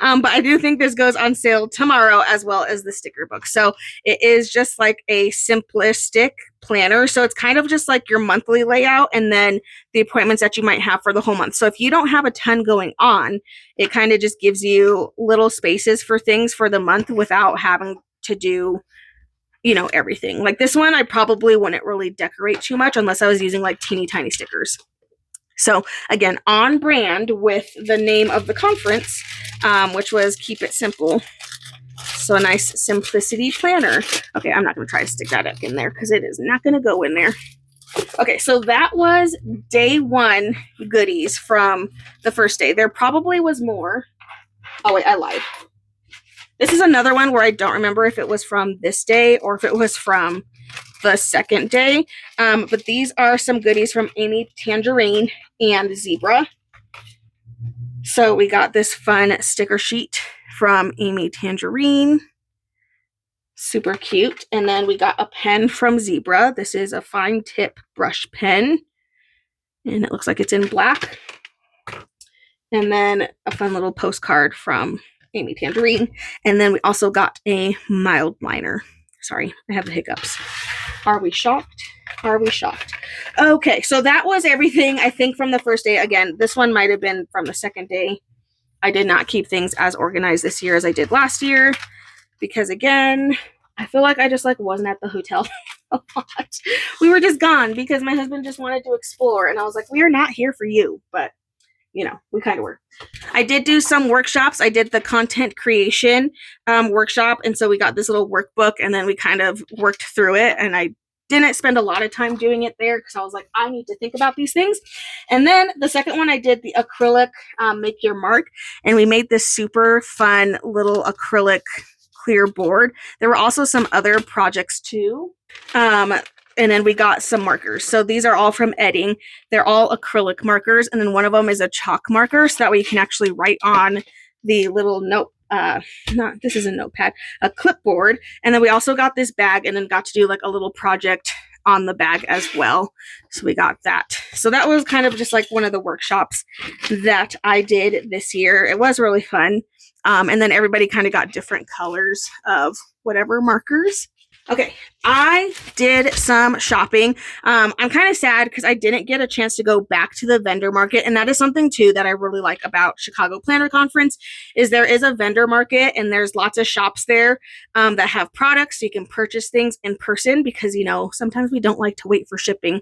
I do think this goes on sale tomorrow as well as the sticker book. So it is just like a simplistic planner. So it's kind of just like your monthly layout and then the appointments that you might have for the whole month. So if you don't have a ton going on, it kind of just gives you little spaces for things for the month without having to do everything. Like this one, I probably wouldn't really decorate too much unless I was using like teeny tiny stickers. So again, on brand with the name of the conference, which was Keep It Simple. So a nice Simplicity planner. Okay, I'm not going to try to stick that up in there because it is not going to go in there. Okay, so that was day one goodies from the first day. There probably was more. Oh wait, I lied. This is another one where I don't remember if it was from this day or if it was from the second day. But these are some goodies from Amy Tangerine and Zebra. So we got this fun sticker sheet from Amy Tangerine. Super cute. And then we got a pen from Zebra. This is a fine tip brush pen. And it looks like it's in black. And then a fun little postcard from Amy Tangerine. And then we also got a mild liner. Sorry, I have the hiccups. Are we shocked? Are we shocked? Okay, so that was everything, I think, from the first day. Again, this one might have been from the second day. I did not keep things as organized this year as I did last year because, again, I feel like I just wasn't at the hotel a lot. We were just gone because my husband just wanted to explore, and I was like, we are not here for you, but we kind of were. I did do some workshops. I did the content creation workshop, and so we got this little workbook, and then we kind of worked through it, and I didn't spend a lot of time doing it there because I was like, I need to think about these things. And then the second one, I did the acrylic make your mark, and we made this super fun little acrylic clear board. There were also some other projects too. And then we got some markers. So these are all from Edding. They're all acrylic markers, and then one of them is a chalk marker, so that way you can actually write on the little note. This is a notepad, a clipboard. And then we also got this bag, and then got to do a little project on the bag as well. So we got that. So that was kind of just one of the workshops that I did this year. It was really fun. And then everybody kind of got different colors of whatever markers. Okay, I did some shopping. I'm kind of sad because I didn't get a chance to go back to the vendor market, and that is something too that I really like about Chicago Planner Conference is there is a vendor market, and there's lots of shops there that have products, so you can purchase things in person because sometimes we don't like to wait for shipping.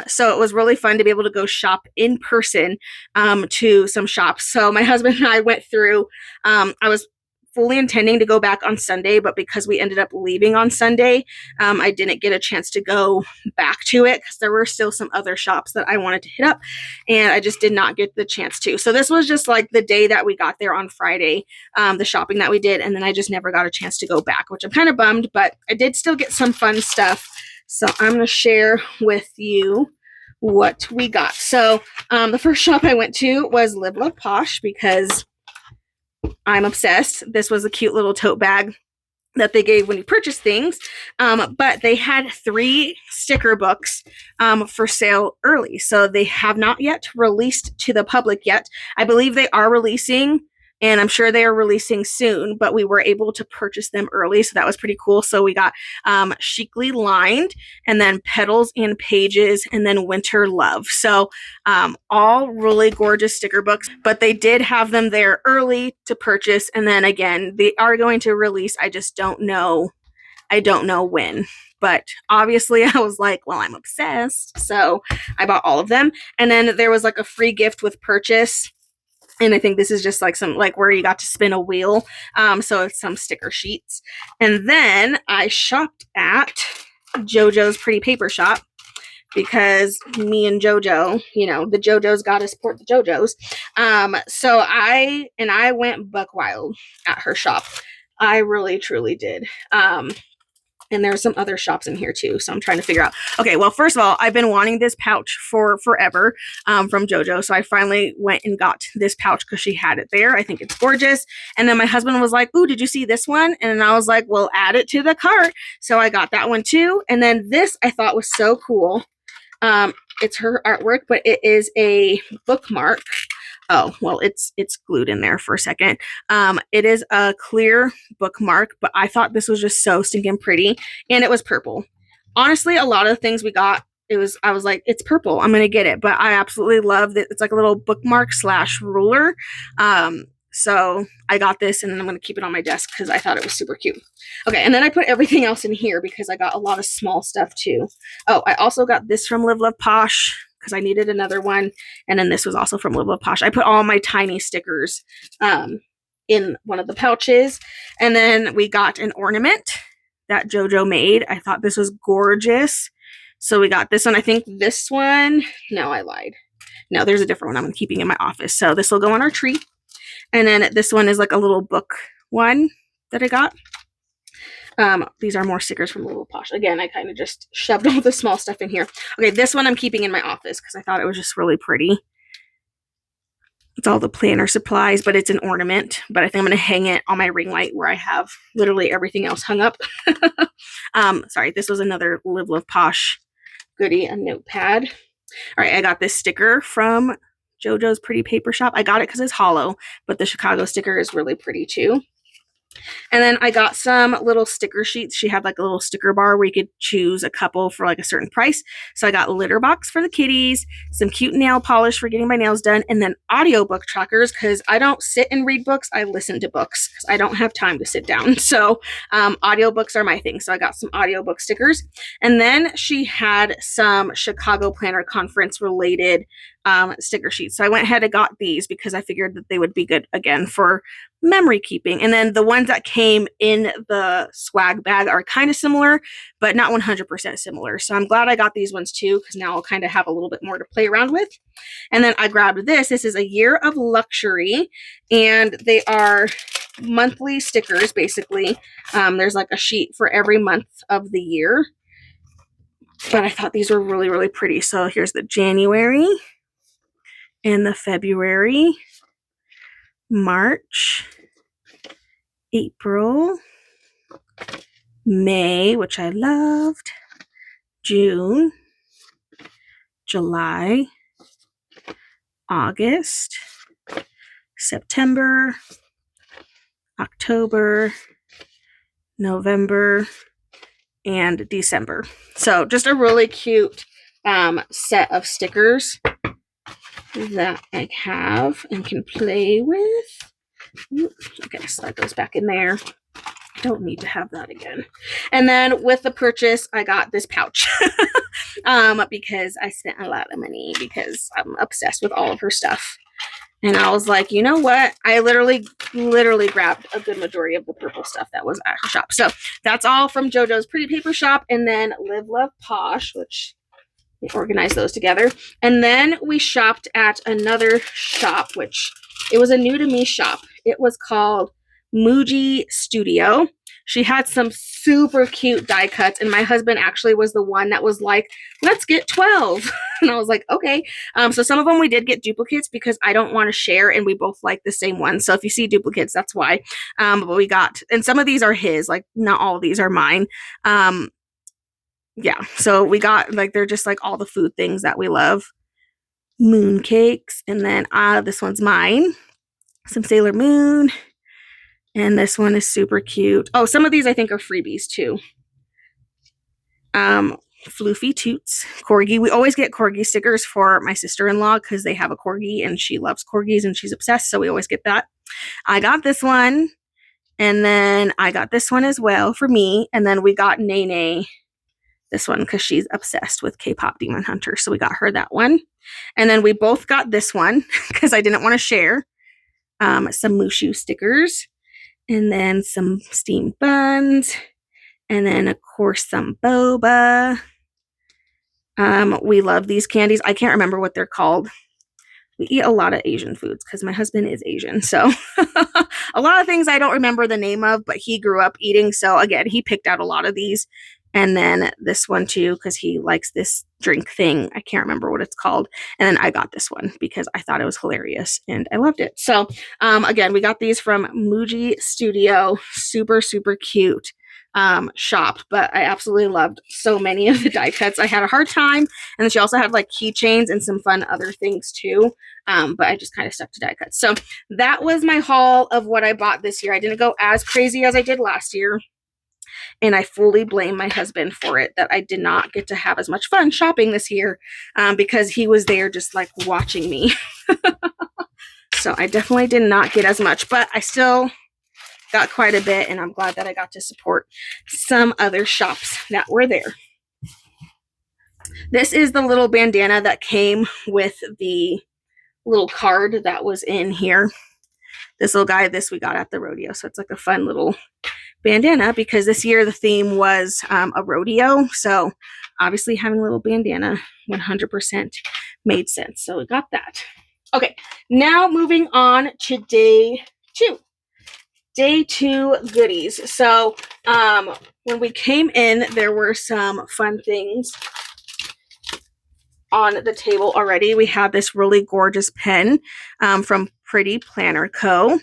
So it was really fun to be able to go shop in person to some shops. So my husband and I went through. I was fully intending to go back on Sunday, but because we ended up leaving on Sunday, I didn't get a chance to go back to it because there were still some other shops that I wanted to hit up, and I just did not get the chance to. So this was just the day that we got there on Friday, the shopping that we did, and then I just never got a chance to go back, which I'm kind of bummed, but I did still get some fun stuff. So I'm going to share with you what we got. So the first shop I went to was Live Love Posh because I'm obsessed. This was a cute little tote bag that they gave when you purchase things. But they had 3 sticker books for sale early. So they have not yet released to the public yet. I believe they are releasing, and I'm sure they are releasing soon, but we were able to purchase them early. So that was pretty cool. So we got Chicly Lined, and then Petals and Pages, and then Winter Love. So all really gorgeous sticker books, but they did have them there early to purchase. And then again, they are going to release. I just don't know. I don't know when. But obviously I was like, well, I'm obsessed. So I bought all of them. And then there was a free gift with purchase. And I think this is just some where you got to spin a wheel. So it's some sticker sheets. And then I shopped at JoJo's Pretty Paper Shop because me and JoJo, the JoJo's got to support the JoJo's. So I went buck wild at her shop. I really, truly did. And there's some other shops in here too. So I'm trying to figure out. Okay, well, first of all, I've been wanting this pouch for forever from JoJo. So I finally went and got this pouch because she had it there. I think it's gorgeous. And then my husband was like, ooh, did you see this one? And I was like, well, add it to the cart. So I got that one too. And then this I thought was so cool. It's her artwork, but it is a bookmark. Oh, well, it's glued in there for a second. It is a clear bookmark, but I thought this was just so stinking pretty, and it was purple. Honestly, a lot of the things we got, I was like, it's purple, I'm gonna get it, but I absolutely love that it's a little bookmark / ruler. So I got this, and then I'm gonna keep it on my desk because I thought it was super cute. Okay, and then I put everything else in here because I got a lot of small stuff too. Oh, I also got this from Live Love Posh because I needed another one. And then this was also from Live Love Posh. I put all my tiny stickers in one of the pouches. And then we got an ornament that JoJo made. I thought this was gorgeous. So we got this one. I think this one, no, I lied. No, there's a different one I'm keeping in my office. So this will go on our tree. And then this one is a little book one that I got. These are more stickers from Little Posh. Again, I kind of just shoved all the small stuff in here. Okay, this one I'm keeping in my office because I thought it was just really pretty. It's all the planner supplies, but it's an ornament. But I think I'm going to hang it on my ring light where I have literally everything else hung up. Sorry, this was another Live Love Posh goodie, a notepad. All right, I got this sticker from JoJo's Pretty Paper Shop. I got it because it's hollow, but the Chicago sticker is really pretty too. And then I got some little sticker sheets. She had like a little sticker bar where you could choose a couple for like a certain price. So I got litter box for the kitties, some cute nail polish for getting my nails done, and then audiobook trackers because I don't sit and read books. I listen to books because I don't have time to sit down. So audiobooks are my thing. So I got some audiobook stickers. And then she had some Chicago Planner Conference related sticker sheets. So I went ahead and got these because I figured that they would be good again for memory keeping. And then the ones that came in the swag bag are kind of similar, but not 100% similar. So I'm glad I got these ones too, because now I'll kind of have a little bit more to play around with. And then I grabbed this. This is a Year of Luxury, and they are monthly stickers, basically. There's like a sheet for every month of the year. But I thought these were really, really pretty. So here's the January and the February, March, April, May, which I loved, June, July, August, September, October, November, and December. So just a really cute set of stickers that I have and can play with. Okay, so that goes back in there. Don't need to have that again. And then with the purchase, I got this pouch because I spent a lot of money because I'm obsessed with all of her stuff. And I was like, you know what? I literally grabbed a good majority of the purple stuff that was at her shop. So that's all from JoJo's Pretty Paper Shop, and then Live Love Posh, which we organized those together. And then we shopped at another shop, which it was a new to me shop. It was called Muji Studio. She had some super cute die cuts, and my husband actually was the one that was like, let's get 12. And I was like, okay. So some of them we did get duplicates because I don't want to share, and we both like the same one. So if you see duplicates, that's why. But we got, and some of these are his, like not all of these are mine. Yeah, so we got, like, they're just like all the food things that we love. Moon cakes, and then this one's mine. Some Sailor Moon. And this one is super cute. Oh, some of these I think are freebies too. Floofy Toots, Corgi. We always get Corgi stickers for my sister-in-law because they have a Corgi and she loves Corgis and she's obsessed, so we always get that. I got this one, and then I got this one as well for me, and then we got Nene this one because she's obsessed with K-pop Demon Hunter, so we got her that one. And then we both got this one because I didn't want to share. Some Mushu stickers, and then some steamed buns, and then of course some boba. We love these candies. I can't remember what they're called. We eat a lot of Asian foods because my husband is Asian, so a lot of things I don't remember the name of, but he grew up eating, so again, he picked out a lot of these. And then this one too, because he likes this drink thing. I can't remember what it's called. And then I got this one because I thought it was hilarious and I loved it. So again, we got these from Muji Studio. Super, super cute shop. But I absolutely loved so many of the die cuts. I had a hard time. And then she also had like keychains and some fun other things too. But I just kind of stuck to die cuts. So that was my haul of what I bought this year. I didn't go as crazy as I did last year. And I fully blame my husband for it, that I did not get to have as much fun shopping this year because he was there just like watching me. So I definitely did not get as much, but I still got quite a bit, and I'm glad that I got to support some other shops that were there. This is the little bandana that came with the little card that was in here. This little guy, this we got at the rodeo, so it's like a fun little bandana because this year the theme was a rodeo, so obviously having a little bandana 100% made sense, so we got that. Okay, now moving on to day two goodies. So when we came in, there were some fun things on the table already. We have this really gorgeous pen from Pretty Planner Co.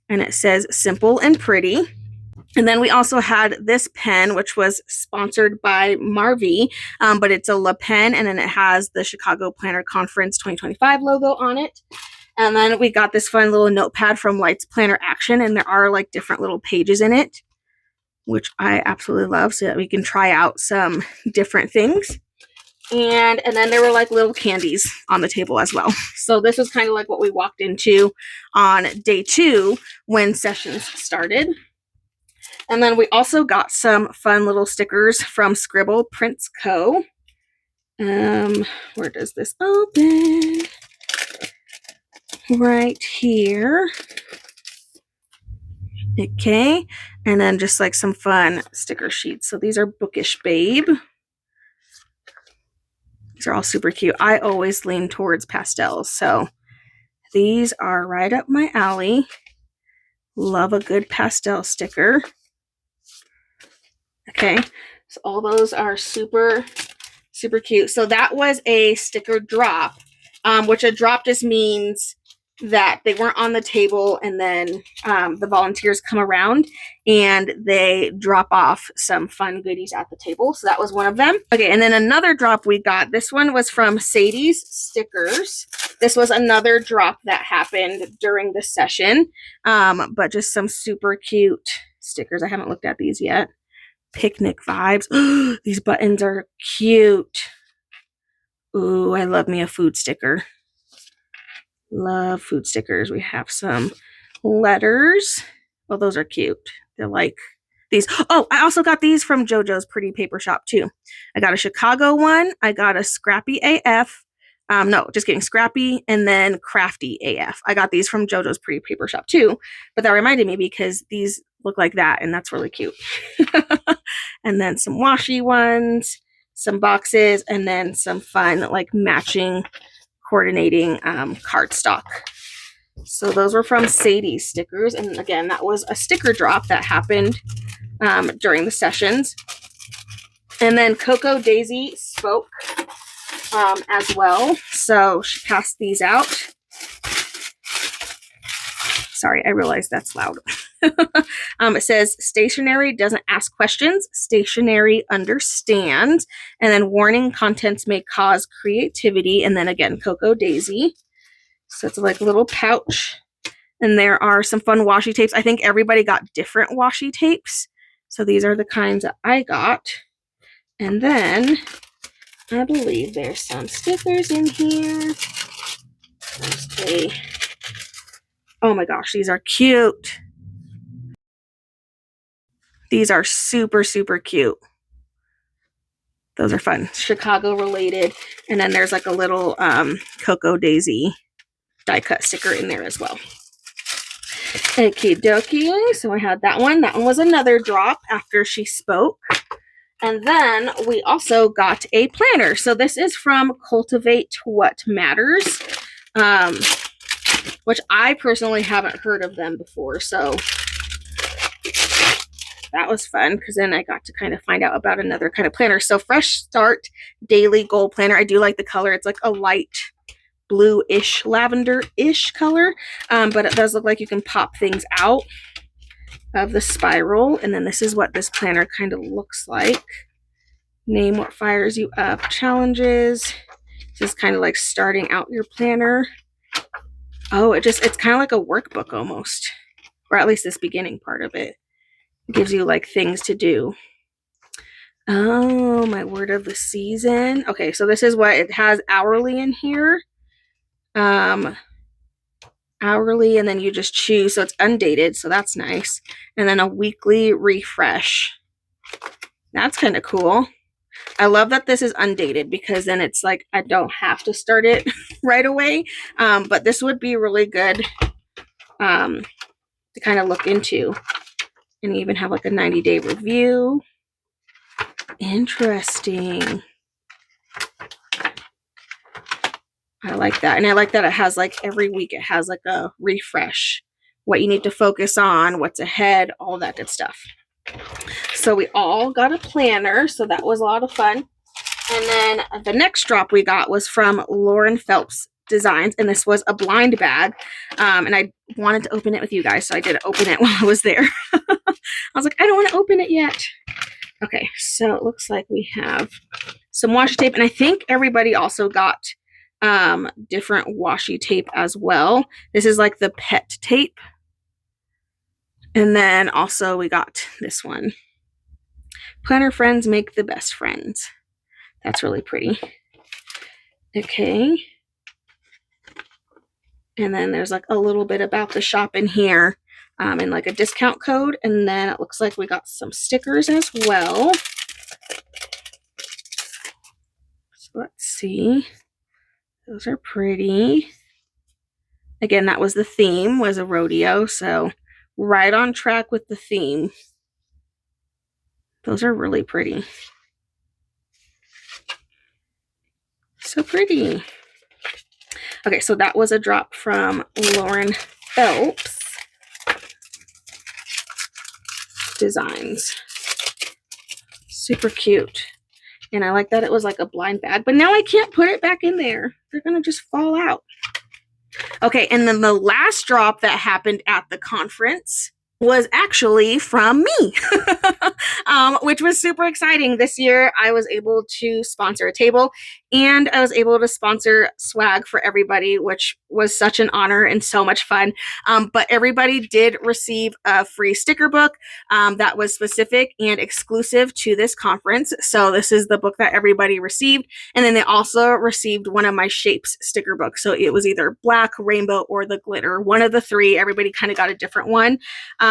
And it says simple and pretty. And then we also had this pen, which was sponsored by Marvy, but it's a Le Pen, and then it has the Chicago Planner Conference 2025 logo on it. And then we got this fun little notepad from Lights Planner Action, and there are like different little pages in it, which I absolutely love, so that we can try out some different things. And then there were like little candies on the table as well. So this was kind of like what we walked into on day 2 when sessions started. And then we also got some fun little stickers from Scribble Prints Co. Where does this open? Right here. Okay. And then just like some fun sticker sheets. So these are Bookish Babe. These are all super cute. I always lean towards pastels, so these are right up my alley. Love a good pastel sticker. Okay, so all those are super, super cute. So that was a sticker drop, which a drop just means that they weren't on the table, and then the volunteers come around and they drop off some fun goodies at the table. So that was one of them. Okay, and then another drop we got, this one was from Sadie's Stickers. This was another drop that happened during the session, but just some super cute stickers. I haven't looked at these yet. Picnic vibes. These buttons are cute. Ooh, I love me a food sticker. Love food stickers. We have some letters. Well, those are cute. They're like these. Oh, I also got these from JoJo's Pretty Paper Shop too. I got a Chicago one. I got a Scrappy AF. No, just kidding. Scrappy and then Crafty AF. I got these from JoJo's Pretty Paper Shop too. But that reminded me because these look like that, and that's really cute. And then some washi ones, some boxes, and then some fun like matching coordinating cardstock. So those were from Sadie's Stickers, and again, that was a sticker drop that happened during the sessions. And then Coco Daisy spoke as well, so she passed these out. Sorry, I realize that's loud. It says, stationery doesn't ask questions, stationery understands, and then warning, contents may cause creativity, and then again, Coco Daisy. So it's like a little pouch, and there are some fun washi tapes. I think everybody got different washi tapes, so these are the kinds that I got. And then I believe there's some stickers in here. Oh my gosh, these are cute. These are super, super cute. Those are fun. Chicago related. And then there's like a little Coco Daisy die cut sticker in there as well. Okie dokie. So I had that one. That one was another drop after she spoke. And then we also got a planner. So this is from Cultivate What Matters, which I personally haven't heard of them before. So that was fun because then I got to kind of find out about another kind of planner. So Fresh Start Daily Goal Planner. I do like the color. It's like a light blue-ish, lavender-ish color, but it does look like you can pop things out of the spiral. And then this is what this planner kind of looks like. Name what fires you up. Challenges. This is kind of like starting out your planner. Oh, it's kind of like a workbook almost, or at least this beginning part of it. It gives you like things to do. Oh, my word of the season. Okay, so this is what it has hourly in here. Hourly, and then you just choose. So it's undated, so that's nice. And then a weekly refresh. That's kind of cool. I love that this is undated because then it's like I don't have to start it right away. But this would be really good to kind of look into. And even have like a 90-day review. Interesting. I like that. And I like that it has like every week it has like a refresh. What you need to focus on, what's ahead, all that good stuff. So we all got a planner. So that was a lot of fun. And then the next drop we got was from Lauren Phelps Designs. And this was a blind bag. And I wanted to open it with you guys. So I did open it while I was there. I was like, I don't want to open it yet. Okay, so it looks like we have some washi tape. And I think everybody also got different washi tape as well. This is like the pet tape. And then also we got this one. Planner friends make the best friends. That's really pretty. Okay. And then there's like a little bit about the shop in here, and like a discount code. And then it looks like we got some stickers as well. So let's see. Those are pretty. Again, that was the theme, was a rodeo. So right on track with the theme. Those are really pretty. So pretty. Okay, so that was a drop from Lauren Phelps Designs. Super cute. And I like that it was like a blind bag, but now I can't put it back in there. They're gonna just fall out. Okay, and then the last drop that happened at the conference was actually from me, which was super exciting. This year, I was able to sponsor a table, and I was able to sponsor swag for everybody, which was such an honor and so much fun. But everybody did receive a free sticker book that was specific and exclusive to this conference. So this is the book that everybody received. And then they also received one of my shapes sticker books. So it was either black, rainbow, or the glitter. One of the three. Everybody kind of got a different one.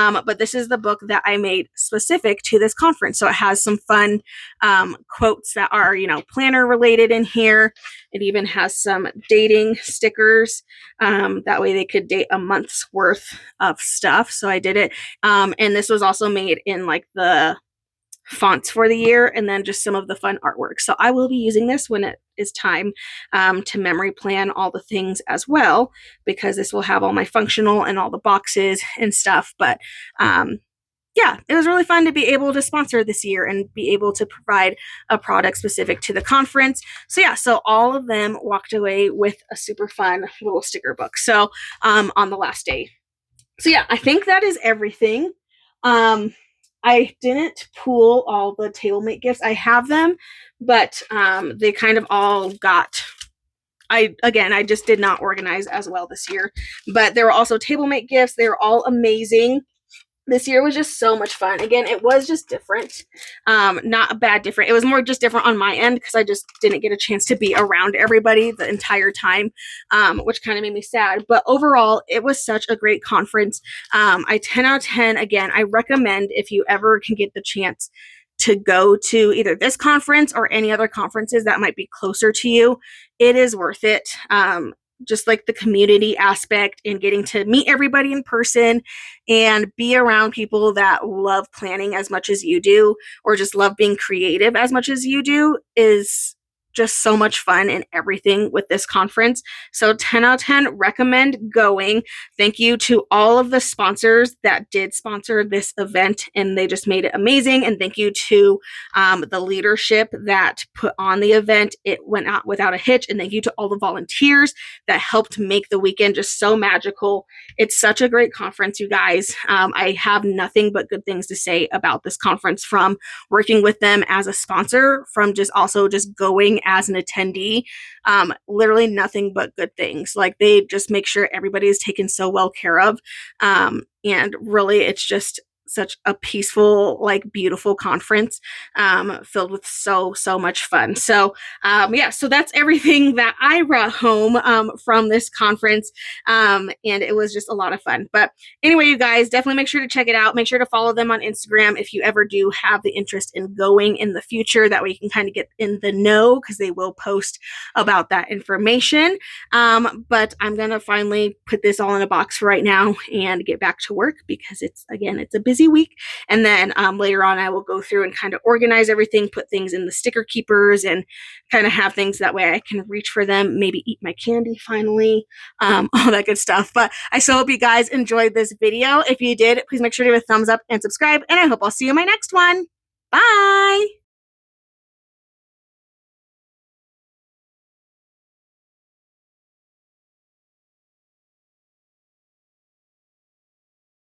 But this is the book that I made specific to this conference. So it has some fun quotes that are, planner related in here. It even has some dating stickers. That way they could date a month's worth of stuff. So I did it. And this was also made in like the fonts for the year, and then just some of the fun artwork. So I will be using this when it is time to memory plan all the things as well, because this will have all my functional and all the boxes and stuff. But yeah, it was really fun to be able to sponsor this year and be able to provide a product specific to the conference. So yeah, so all of them walked away with a super fun little sticker book. So on the last day. So yeah, I think that is everything. I didn't pool all the TableMate gifts. I have them, but they kind of all got, I just did not organize as well this year. But there were also TableMate gifts. They were all amazing. This year was just so much fun. Again, it was just different. Not a bad different. It was more just different on my end because I just didn't get a chance to be around everybody the entire time, which kind of made me sad. But overall, it was such a great conference. I 10 out of 10. Again, I recommend if you ever can get the chance to go to either this conference or any other conferences that might be closer to you. It is worth it. Just like the community aspect and getting to meet everybody in person and be around people that love planning as much as you do, or just love being creative as much as you do, is just so much fun and everything with this conference. So 10 out of 10, recommend going. Thank you to all of the sponsors that did sponsor this event, and they just made it amazing. And thank you to the leadership that put on the event. It went out without a hitch. And thank you to all the volunteers that helped make the weekend just so magical. It's such a great conference, you guys. I have nothing but good things to say about this conference, from working with them as a sponsor, from just also just going as an attendee. Literally nothing but good things. Like, they just make sure everybody is taken so well care of. And really, it's just such a peaceful, like, beautiful conference, filled with so much fun. So yeah, so that's everything that I brought home from this conference, and it was just a lot of fun. But anyway, you guys, definitely make sure to check it out. Make sure to follow them on Instagram if you ever do have the interest in going in the future. That way you can kind of get in the know, because they will post about that information. But I'm gonna finally put this all in a box for right now and get back to work, because it's a busy week. And then later on, I will go through and kind of organize everything, put things in the sticker keepers, and kind of have things that way I can reach for them, maybe eat my candy finally, all that good stuff. But I so hope you guys enjoyed this video. If you did, please make sure to give a thumbs up and subscribe, and I hope I'll see you in my next one. Bye!